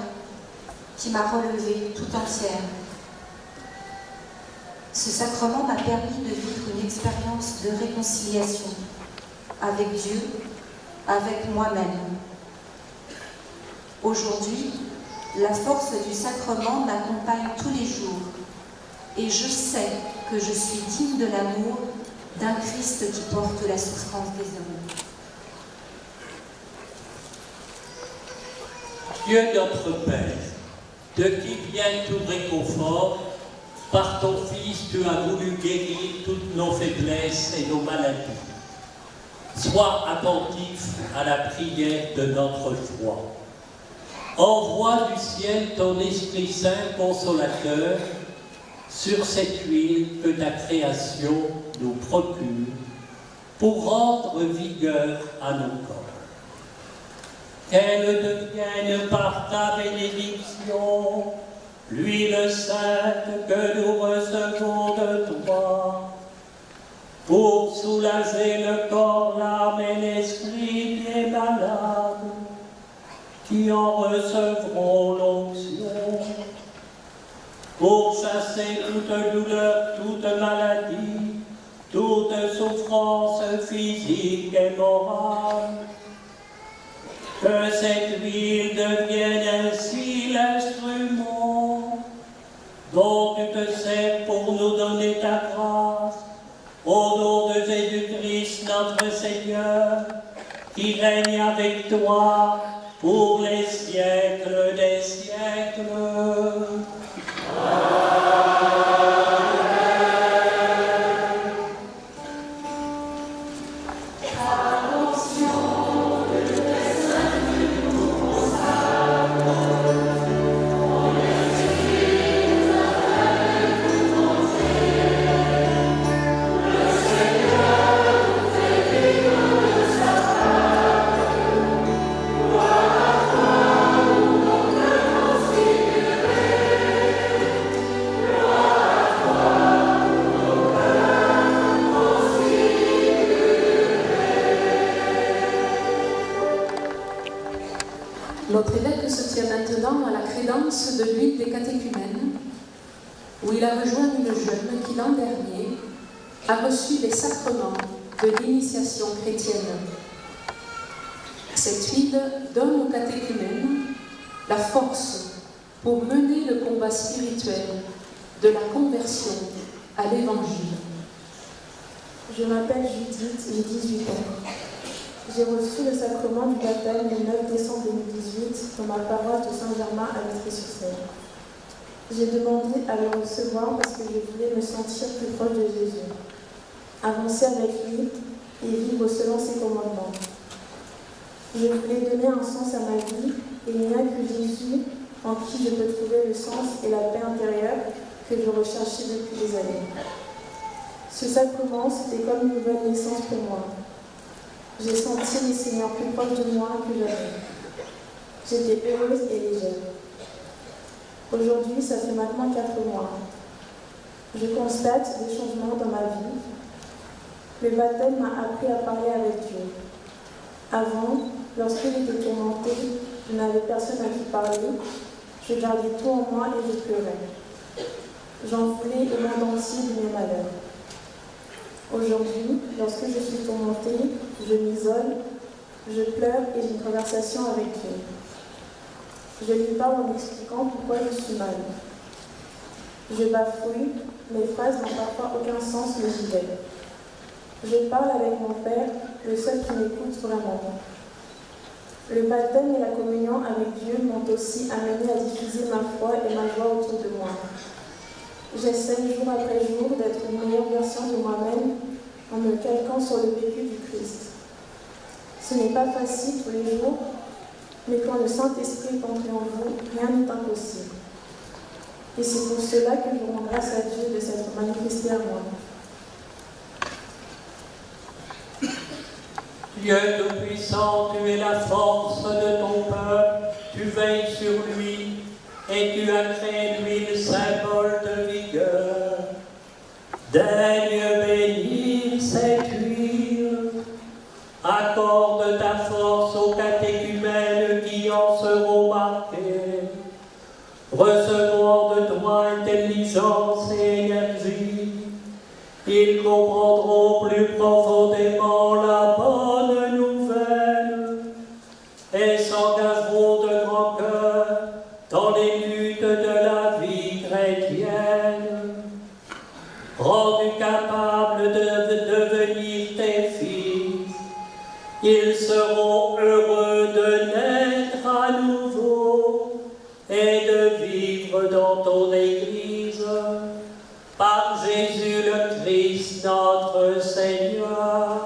qui m'a relevée tout entière. Ce sacrement m'a permis de vivre une expérience de réconciliation avec Dieu, avec moi-même. Aujourd'hui, La force du sacrement m'accompagne tous les jours et je sais que je suis digne de l'amour d'un Christ qui porte la souffrance des hommes. Dieu notre Père, de qui vient tout réconfort, par ton Fils tu as voulu guérir toutes nos faiblesses et nos maladies. Sois attentif à la prière de notre foi. Envoie du ciel ton Esprit Saint consolateur sur cette huile que ta création nous procure pour rendre vigueur à nos corps. Qu'elle devienne par ta bénédiction l'huile sainte que nous recevons de toi pour soulager le corps, l'âme et l'esprit des malades qui en recevront l'onction, pour chasser toute douleur, toute maladie, toute souffrance physique et morale. Que cette huile devienne ainsi l'instrument dont tu te sers pour nous donner ta grâce, au nom de Jésus-Christ notre Seigneur, qui règne avec toi pour les siècles des siècles. Notre évêque se tient maintenant à la crédence de l'huile des catéchumènes, où il a rejoint une jeune qui l'an dernier a reçu les sacrements de l'initiation chrétienne. Cette huile donne aux catéchumènes la force pour mener le combat spirituel de la conversion à l'Évangile. Je m'appelle Judith, j'ai 18 ans. J'ai reçu le sacrement du baptême le 9 décembre 2018 dans ma paroisse de Saint-Germain à Vitry-sur-Seine. J'ai demandé à le recevoir parce que je voulais me sentir plus proche de Jésus, avancer avec lui et vivre selon ses commandements. Je voulais donner un sens à ma vie et il n'y a que Jésus en qui je peux trouver le sens et la paix intérieure que je recherchais depuis des années. Ce sacrement, c'était comme une nouvelle naissance pour moi. J'ai senti les Seigneurs plus proches de moi que jamais. J'étais heureuse et légère. Aujourd'hui, ça fait maintenant 4 mois. Je constate des changements dans ma vie. Le baptême m'a appris à parler avec Dieu. Avant, lorsque j'étais tourmentée, je n'avais personne à qui parler. Je gardais tout en moi et je pleurais. J'en voulais au monde entier de mes malheurs. Aujourd'hui, lorsque je suis tourmentée, je m'isole, je pleure et j'ai une conversation avec Dieu. Je lui parle en m'expliquant pourquoi je suis mal. Je bafouille, mes phrases n'ont parfois aucun sens, mais j'y vais. Je parle avec mon Père, le seul qui m'écoute vraiment. Le baptême et la communion avec Dieu m'ont aussi amené à diffuser ma foi et ma joie autour de moi. J'essaie jour après jour d'être une meilleure version de moi-même en me calquant sur le vécu du Christ. Ce n'est pas facile tous les jours, mais quand le Saint-Esprit est entré en vous, rien n'est impossible. Et c'est pour cela que je rends grâce à Dieu de s'être manifesté à moi. Dieu Tout-Puissant, tu es la force de ton peuple, tu veilles sur lui et tu as créé l'huile symbole de vigueur. Daigne bénir cette huile, accorde ta force aux catéchumènes qui en seront marqués, recevant de toi intelligence et énergie, ils comprendront plus profondément la bonne nouvelle et s'engageront de grand cœur dans dans les luttes de la vie chrétienne. Rendus capables de devenir tes fils, ils seront heureux de naître à nouveau et de vivre dans ton Église, par Jésus le Christ notre Seigneur.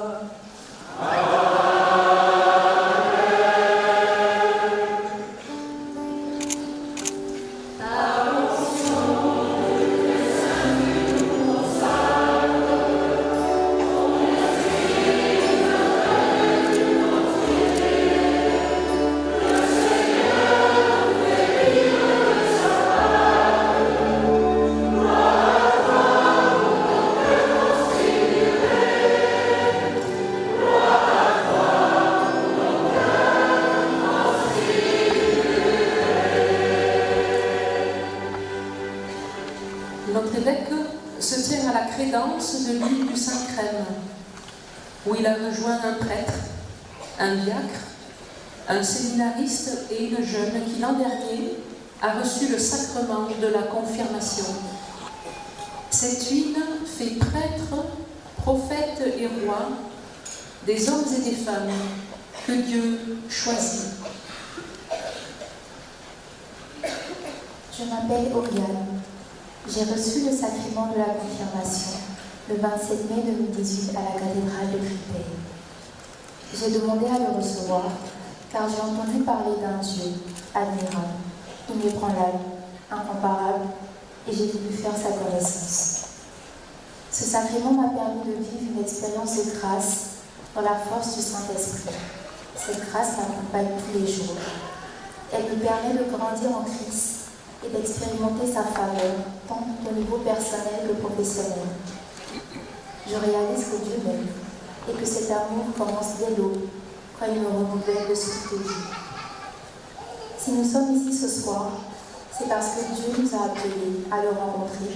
Notre évêque se tient à la crédence de l'île du Saint-Crème, où il a rejoint un prêtre, un diacre, un séminariste et une jeune qui l'an dernier a reçu le sacrement de la confirmation. Cette huile fait prêtre, prophète et roi des hommes et des femmes que Dieu choisit. Je m'appelle Oriane. J'ai reçu le sacrement de la confirmation le 27 mai 2018 à la cathédrale de Créteil. J'ai demandé à le recevoir car j'ai entendu parler d'un Dieu admirable, inébranlable, incomparable et j'ai voulu faire sa connaissance. Ce sacrement m'a permis de vivre une expérience de grâce dans la force du Saint-Esprit. Cette grâce m'accompagne tous les jours. Elle me permet de grandir en Christ et d'expérimenter sa faveur, tant au niveau personnel que professionnel. Je réalise que Dieu m'aime et que cet amour commence dès l'aube, quand il me renouvelle le souffle de vie. Si nous sommes ici ce soir, c'est parce que Dieu nous a appelés à le rencontrer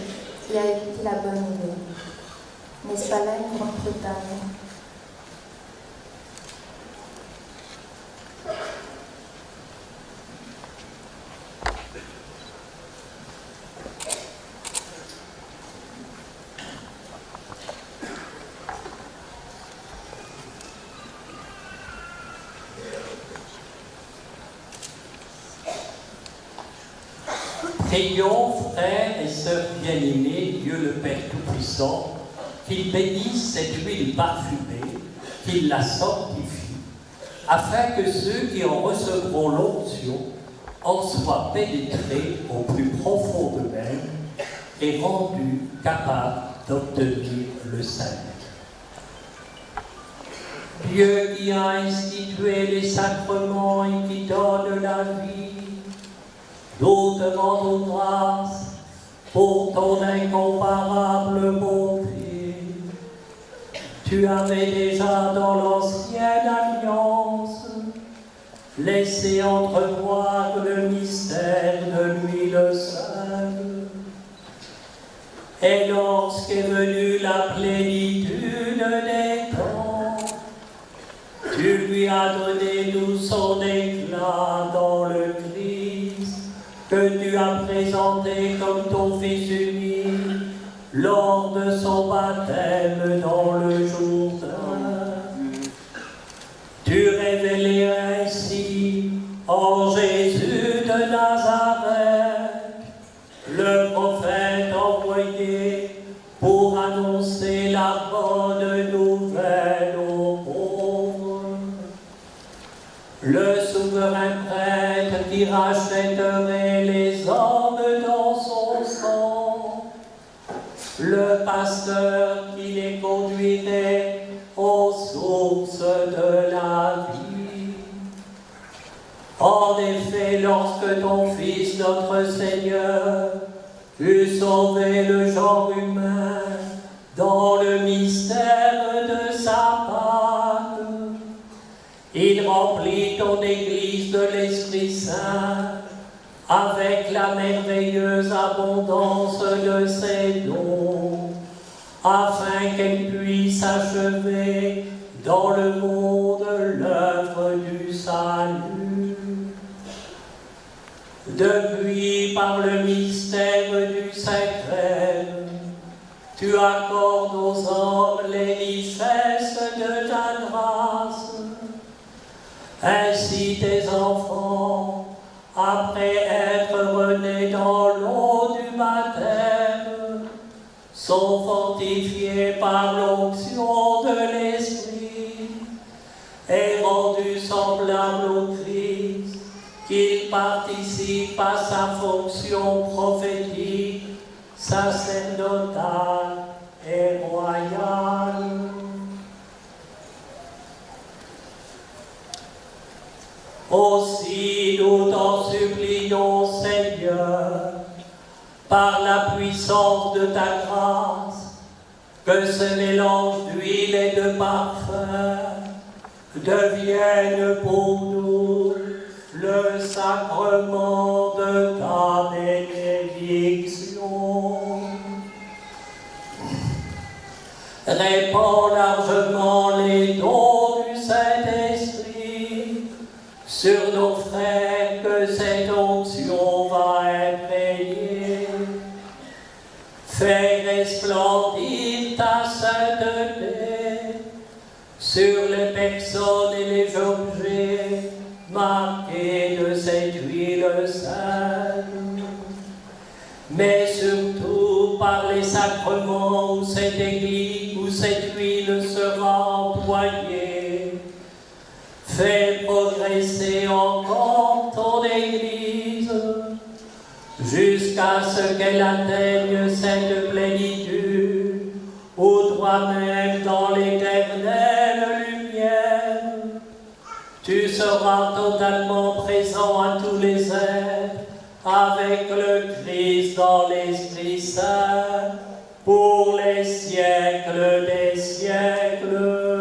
et à écouter la bonne nouvelle. N'est-ce pas là une grande preuve d'amour ? Prions, frères et sœurs bien-aimés, Dieu le Père Tout-Puissant, qu'il bénisse cette huile parfumée, qu'il la sanctifie, afin que ceux qui en recevront l'onction en soient pénétrés au plus profond d'eux-mêmes et rendus capables d'obtenir le salut. Dieu qui a institué les sacrements et qui donne la vie, nous te rendons grâce pour ton incomparable bonté. Tu avais déjà dans l'ancienne alliance laissé entrevoir le mystère de l'huile sainte. Et lorsqu'est venue la plénitude des temps, tu lui as donné tout son éclat dans le Christ, que tu as présenté comme ton Fils unique lors de son baptême dans le Jourdain. Tu révélais ainsi en Jésus de Nazareth, le prophète envoyé pour annoncer la bonne nouvelle aux pauvres. Le souverain prêtre qui rachèterait les hommes dans son sang, le pasteur qui les conduirait aux sources de la vie. En effet, lorsque ton Fils, notre Seigneur, eut sauvé le genre humain dans le mystère de sa Pâque, il remplit ton Église de l'Esprit Saint avec la merveilleuse abondance de ses dons, afin qu'elle puisse achever dans le monde l'œuvre du salut. Depuis puis par le mystère du sacré, tu accordes aux hommes les richesses de ta grâce. Ainsi tes enfants, après être renés dans l'eau du baptême, sont fortifiés par l'onction de l'Esprit et rendus semblables au Christ, qu'ils participent à sa fonction prophétique, sacerdotale et royale. Aussi nous t'en supplions, Seigneur, par la puissance de ta grâce, que ce mélange d'huile et de parfum devienne pour nous le sacrement de ta bénédiction. Répands largement les dons du Saint-Esprit sur nos frères, que cette onction va imprégner. Fais resplendir ta sainteté sur les personnes et les objets marqués de cette huile sainte, mais surtout par les sacrements où cette huile sera employée. Fais progresser encore ton Église jusqu'à ce qu'elle atteigne cette plénitude où toi-même dans l'éternelle lumière tu seras totalement présent à tous les êtres avec le Christ dans l'Esprit Saint pour les siècles des siècles.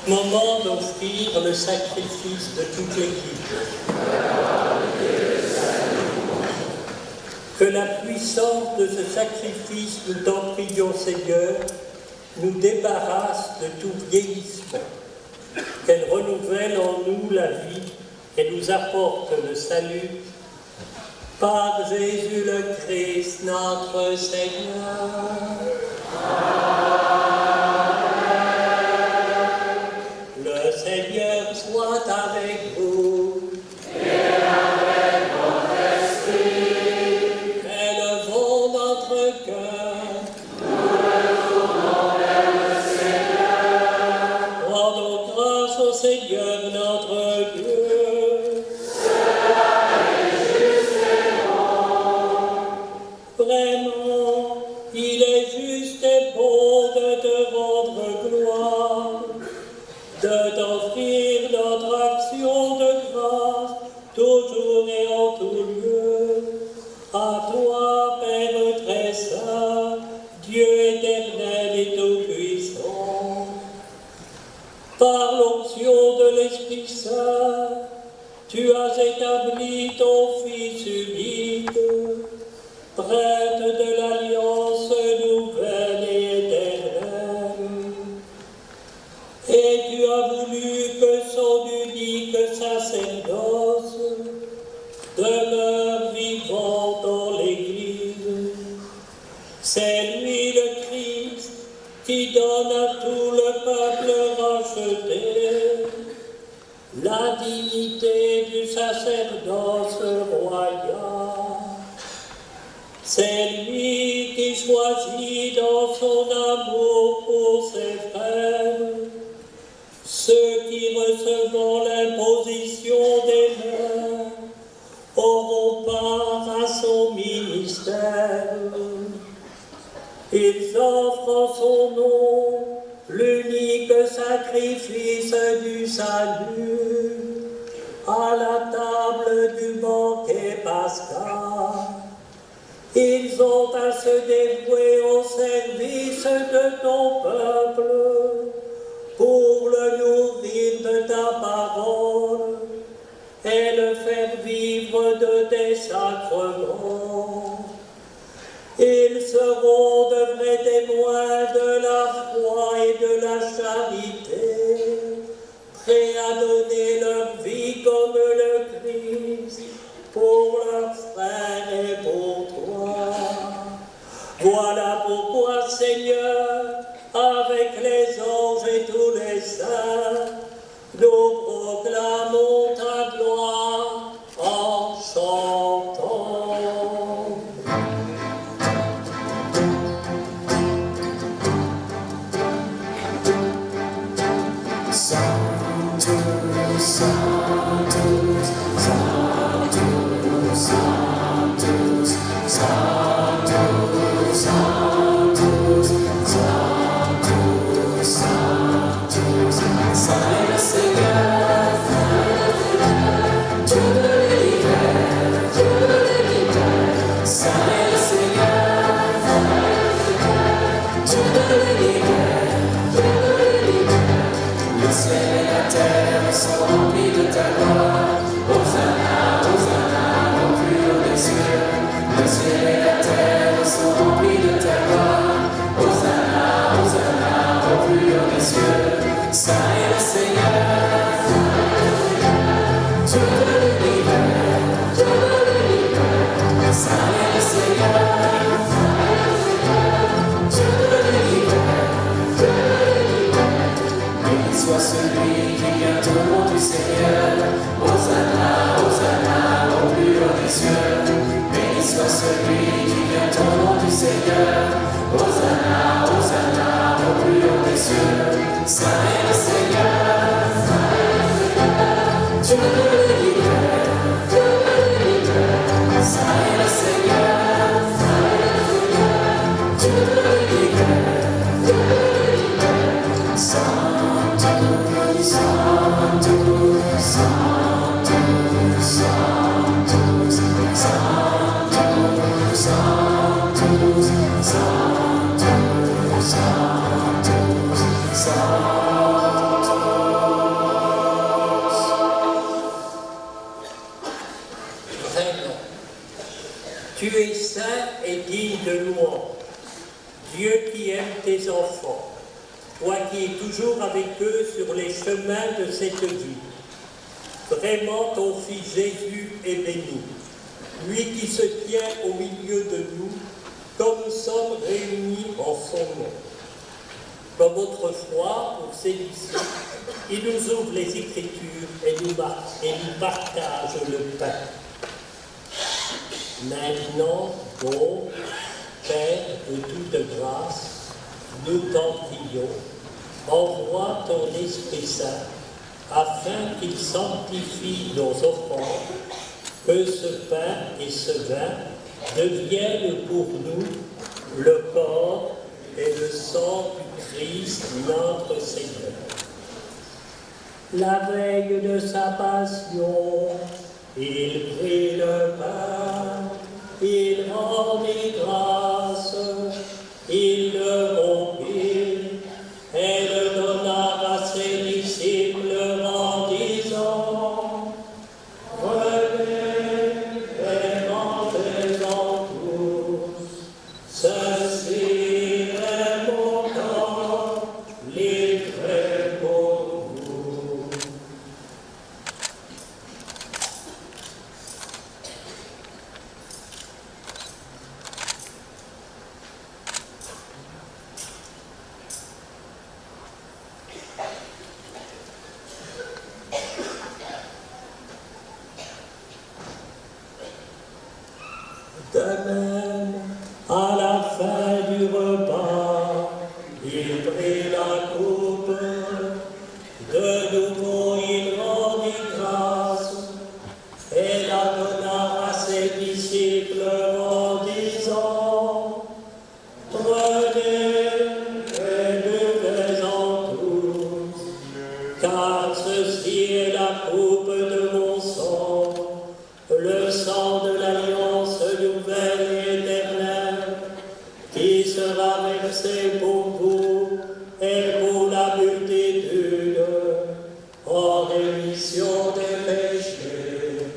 Moment d'offrir le sacrifice de toute l'Église. Que la puissance de ce sacrifice, nous t'en prions, Seigneur, nous débarrasse de tout vieillissement. qu'elle renouvelle en nous la vie et nous apporte le salut. Par Jésus le Christ, notre Seigneur. Le Seigneur soit avec vous. Et avec votre esprit. Élevons notre cœur. Nous retournons vers le Seigneur. Rendons grâce au Seigneur notre Dieu. Cela est juste et bon. Vraiment, il est juste et bon de te rendre gloire, de t'offrir notre action de grâce, toujours et en tout lieu. À toi, Père très saint, Dieu éternel et tout-puissant, par l'onction de l'Esprit Saint, tu as établi ton Fils unique, prêtre de l'alliance nouvelle et éternelle. Et tu as voulu que son unique sacerdoce demeure vivant dans l'Église. C'est lui le Christ qui donne à tout le peuple racheté la dignité du sacerdoce royal. C'est lui qui choisit dans son amour pour ses frères ceux qui, recevant l'imposition des mains, auront part à son ministère. Ils offrent en son nom l'unique sacrifice du salut à la table du banquet pascal. Ils ont à se dévouer au service de ton peuple pour le nourrir de ta parole et le faire vivre de tes sacrements. Ils seront de vrais témoins de la foi et de la charité, prêts à donner leur vie comme le Christ pour leurs frères et pour toi. Voilà pourquoi, Seigneur, avec les anges et tous les saints, nous proclamons ta gloire en chantant. Sanctus, Sanctus, Sanctus, Sanctus, Sanctus, Sanctus, Sanctus, Sanctus, Saint est le Seigneur, Dieu de l'univers, Dieu de l'univers. Saint est le Seigneur, Dieu de l'univers, Dieu de l'univers. Le ciel et la terre sont remplis de ta gloire. Hosanna, Hosanna, au plus haut des cieux. Le ciel et la terre sont remplis de ta gloire. Hosanna, Hosanna, au plus haut des cieux. Saint est le Seigneur, Dieu de l'univers, Dieu de l'univers. Saint est le Seigneur, Dieu de l'univers, Dieu de l'univers. Béni soit celui qui vient au nom du Seigneur. Hosanna, Hosanna, au plus haut des cieux. Béni soit celui qui vient au nom du Seigneur. Hosanna, Hosanna, au plus haut des cieux. Saint est le Seigneur, Dieu de l'univers, Dieu de l'univers. Saint est le Seigneur, Dieu de l'univers, Dieu de l'univers. Sanctus, Sanctus, Sanctus, Sanctus, Sanctus, Sanctus, Sanctus, Sanctus, Vraiment, tu es saint et digne de louange, Dieu qui aime tes enfants toi qui es toujours avec eux sur les chemins de cette vie. Vraiment, ton Fils Jésus est béni, lui qui se tient au milieu de nous, comme nous sommes réunis en son nom. Comme autrefois, pour ses disciples, il nous ouvre les Écritures et nous partage le pain. Maintenant, donc, Père de toute grâce, nous t'en prions, envoie ton Esprit Saint, afin qu'il sanctifie nos offrandes, que ce pain et ce vin deviennent pour nous le corps et le sang du Christ notre Seigneur. La veille de sa passion, il prit le pain, il rendit grâce, il le rompit et le donna à ses disciples en disant: Prenez et mangez-en tous, ceci est mon corps livré pour vous. De même, à la fin du repas, il prit la coupe, de nouveau il rendit grâce et la donna à ses disciples en disant: Prenez et buvez-en tous, car ceci est la coupe de mon sang, le sang de l'alliance nouvelle et éternelle, qui sera versé pour vous et pour la multitude en rémission des péchés.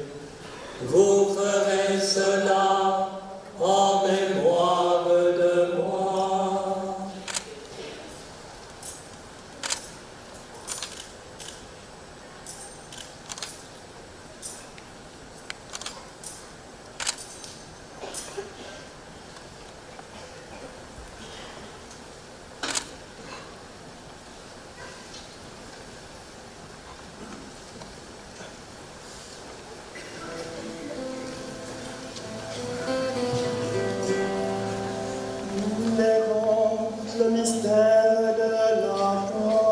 Vous ferez cela en mémoire de moi. Célébrons le mystère de la foi.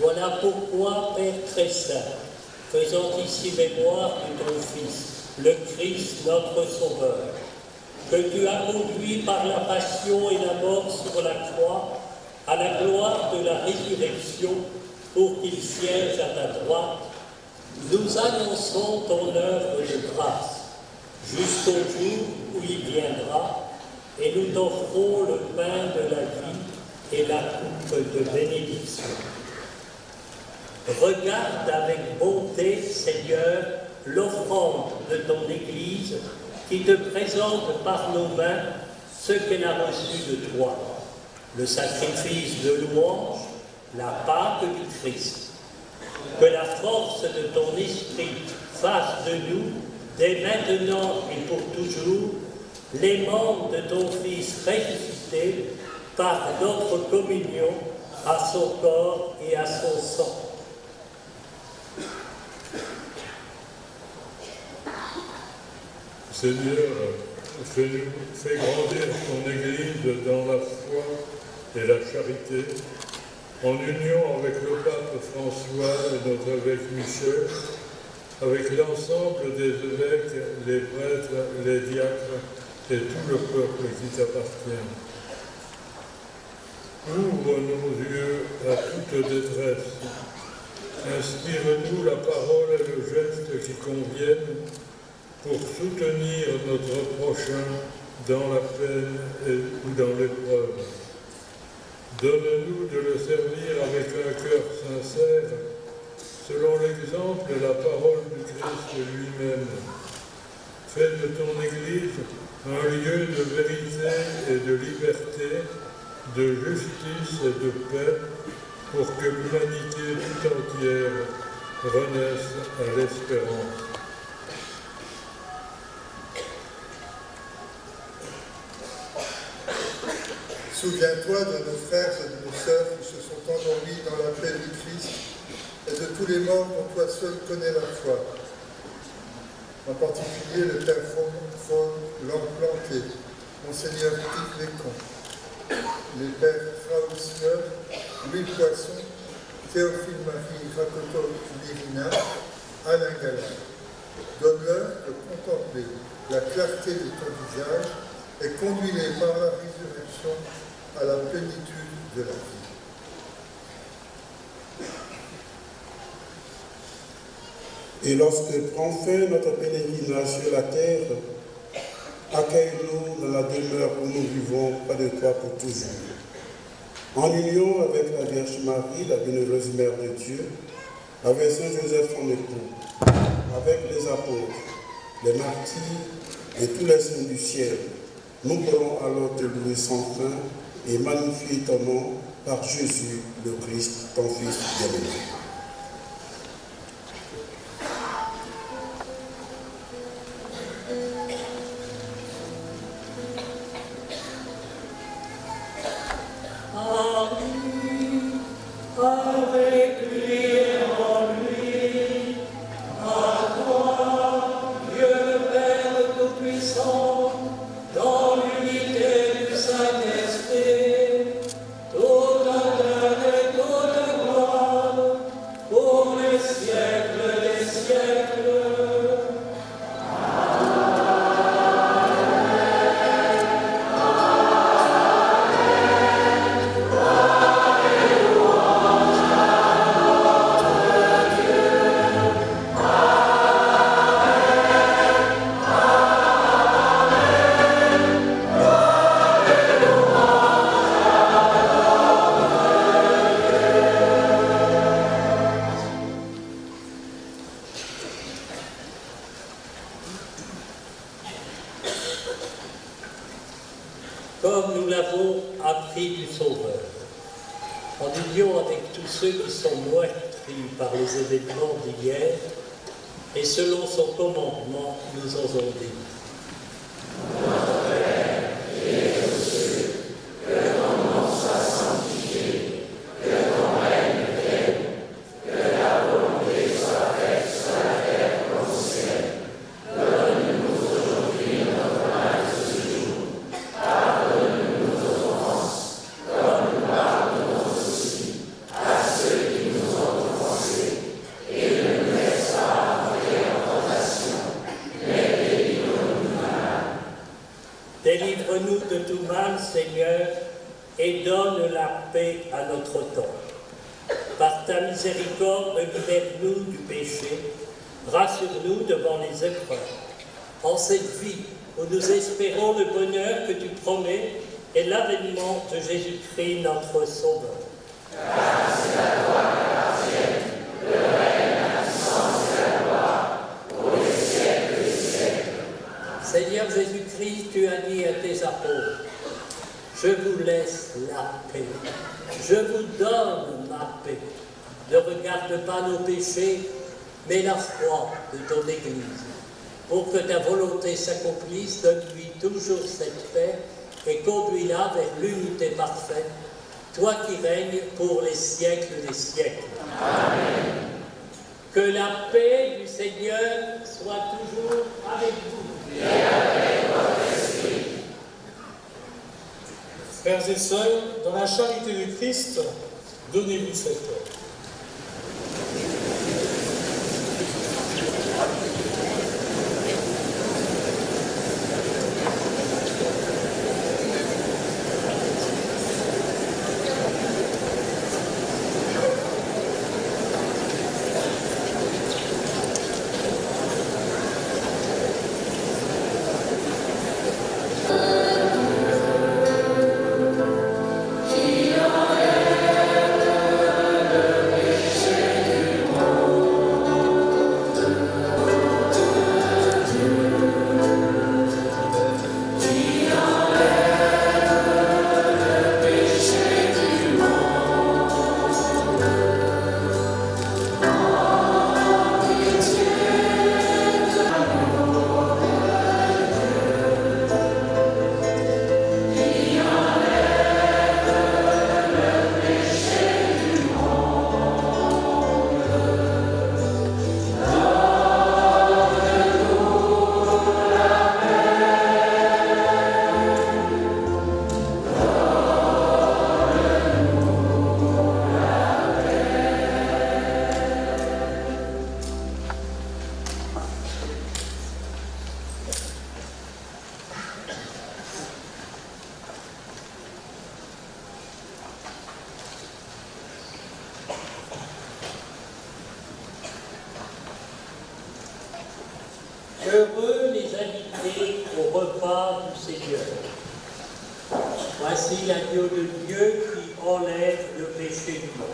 Voilà pourquoi, Père très saint, faisant ici mémoire de ton Fils, le Christ notre Sauveur, que tu as conduit par la passion et la mort sur la croix à la gloire de la résurrection pour qu'il siège à ta droite, nous annonçons ton œuvre de grâce jusqu'au jour où il viendra, et nous t'offrons le pain de la vie et la coupe de bénédiction. Regarde avec bonté, Seigneur, l'offrande de ton Église qui te présente par nos mains ce qu'elle a reçu de toi, le sacrifice de louange, la Pâque du Christ. Que la force de ton esprit fasse de nous, dès maintenant et pour toujours, les membres de ton Fils ressuscité par notre communion à son corps et à son sang. Seigneur, fais grandir ton Église dans la foi et la charité, en union avec le pape François et notre évêque Michel, avec l'ensemble des évêques, les prêtres, les diacres et tout le peuple qui t'appartient. Ouvre nos yeux à toute détresse. Inspire-nous la parole et le geste qui conviennent pour soutenir notre prochain dans la peine ou dans l'épreuve. Donne-nous de le servir avec un cœur sincère, selon l'exemple et la parole du Christ lui-même. Fais de ton Église un lieu de vérité et de liberté, de justice et de paix, pour que l'humanité tout entière renaisse à l'espérance. Souviens-toi de nos frères et de nos sœurs qui se sont endormis dans la paix du Christ et de tous les morts dont toi seul connais la foi. En particulier le Père Lanplanté, Monseigneur Yves Lécon, les Pères Frausieur, Louis Poisson, Théophile Marie Rakoto-Virina, Alain Galland. Donne-leur de contempler la clarté de ton visage et conduis-les par la résurrection à la plénitude de la vie. Et lorsque prend fin notre pèlerinage sur la terre, accueille-nous dans la demeure où nous vivons près de toi pour toujours. En union avec la Vierge Marie, la bienheureuse Mère de Dieu, avec Saint Joseph son époux, avec les apôtres, les martyrs et tous les saints du ciel, nous pourrons alors te louer sans fin et magnifier ton nom par Jésus, le Christ, ton Fils bien-aimé. Comme nous l'avons appris du Sauveur, en union avec tous ceux qui sont meurtris par les événements d'hier, et selon son commandement, nous osons dire. Délivre-nous de tout mal, Seigneur, et donne la paix à notre temps. Par ta miséricorde, libère-nous du péché, rassure-nous devant les épreuves. En cette vie où nous espérons le bonheur que tu promets et l'avènement de Jésus-Christ, notre Sauveur. Grâce à toi qu'appartiennent le règne, la puissance et la gloire, pour les siècles des siècles. Seigneur Jésus-Christ, tu as dit à tes apôtres, je vous laisse la paix, je vous donne ma paix. Ne regarde pas nos péchés, mais la foi de ton Église. Pour que ta volonté s'accomplisse, donne-lui toujours cette paix et conduis-la vers l'unité parfaite, toi qui règnes pour les siècles des siècles. Amen. Que la paix du Seigneur soit toujours avec vous. Et avec votre esprit. Frères et sœurs, dans la charité du Christ, donnez-vous cette heure. Heureux les invités au repas du Seigneur. Voici l'agneau de Dieu qui enlève le péché du monde.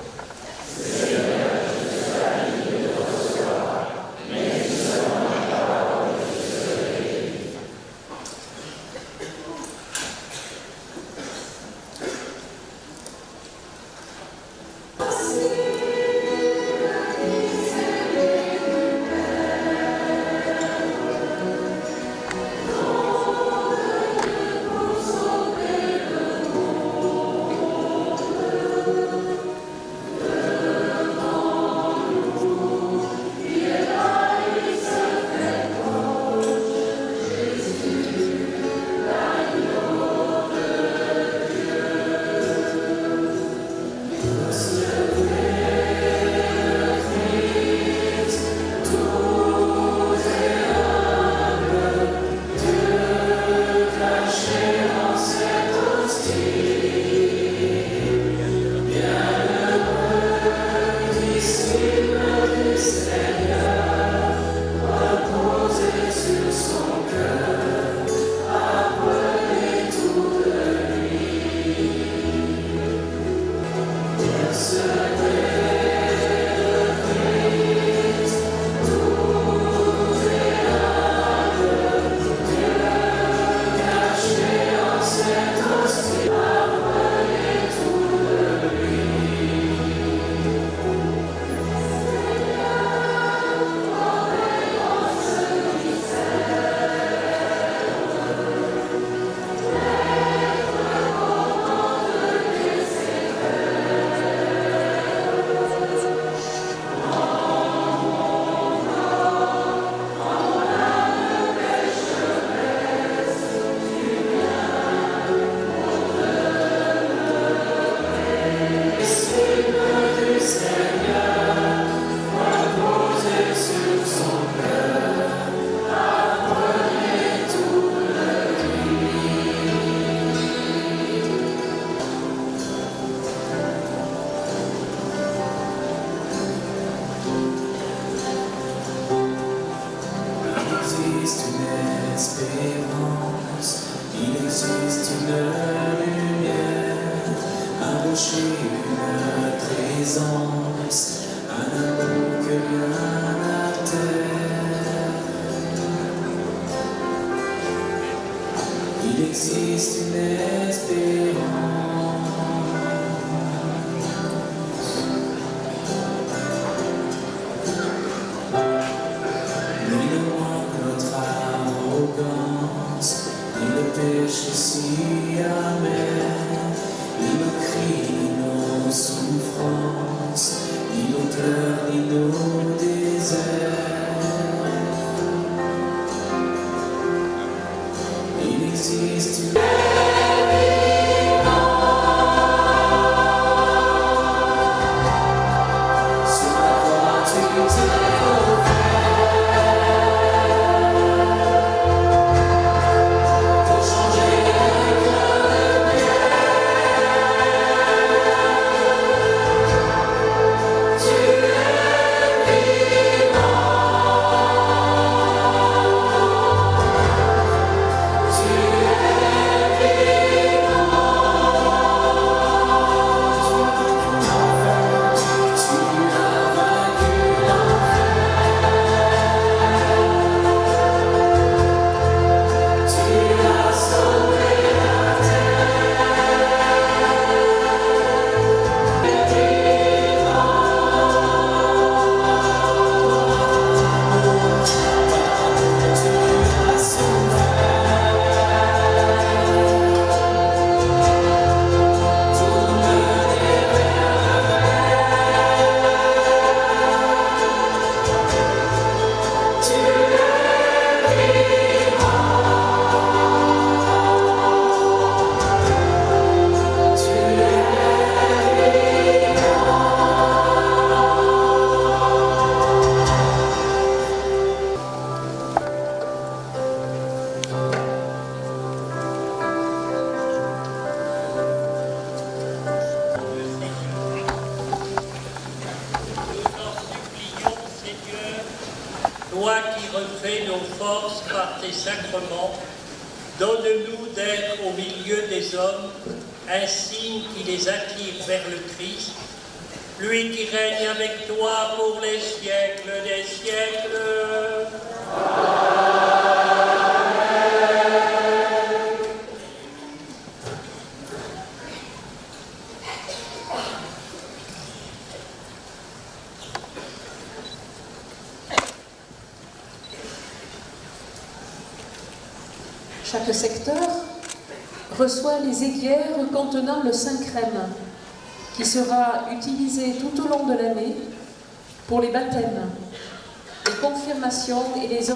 Il existe une toi qui refais nos forces par tes sacrements, donne-nous d'être au milieu des hommes un signe qui les attire vers le Christ, lui qui règne avec toi pour les siècles des siècles. Chaque secteur reçoit les aiguières contenant le Saint-Crème, qui sera utilisé tout au long de l'année pour les baptêmes, les confirmations et les...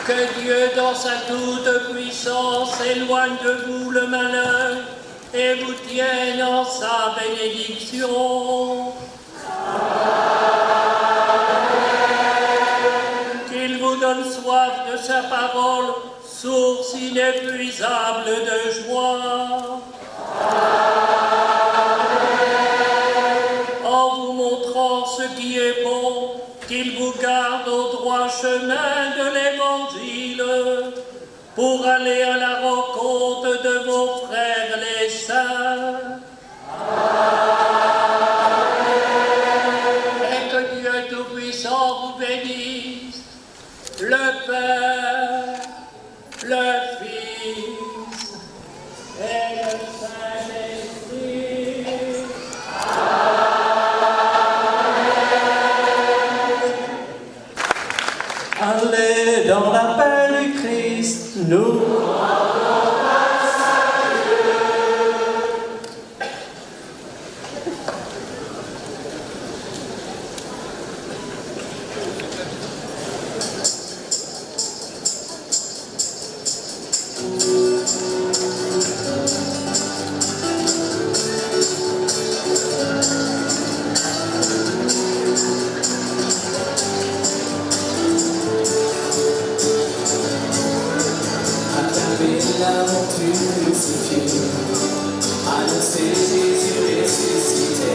Que Dieu, dans sa toute puissance, éloigne de vous le malheur et vous tienne en sa bénédiction. Qu'il vous donne soif de sa parole, source inépuisable de joie. qu'il vous garde au droit chemin de l'Évangile pour aller à la rencontre de vos frères les saints. Et que Dieu Tout-Puissant vous bénisse, le Père, le Fils et le Saint-Esprit. Allez dans la paix du Christ, nous. Annoncer Jésus ressuscité,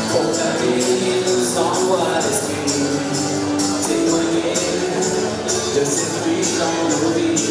proclamer nous envoie l'esprit, témoigner de ses fruits dans nos vies.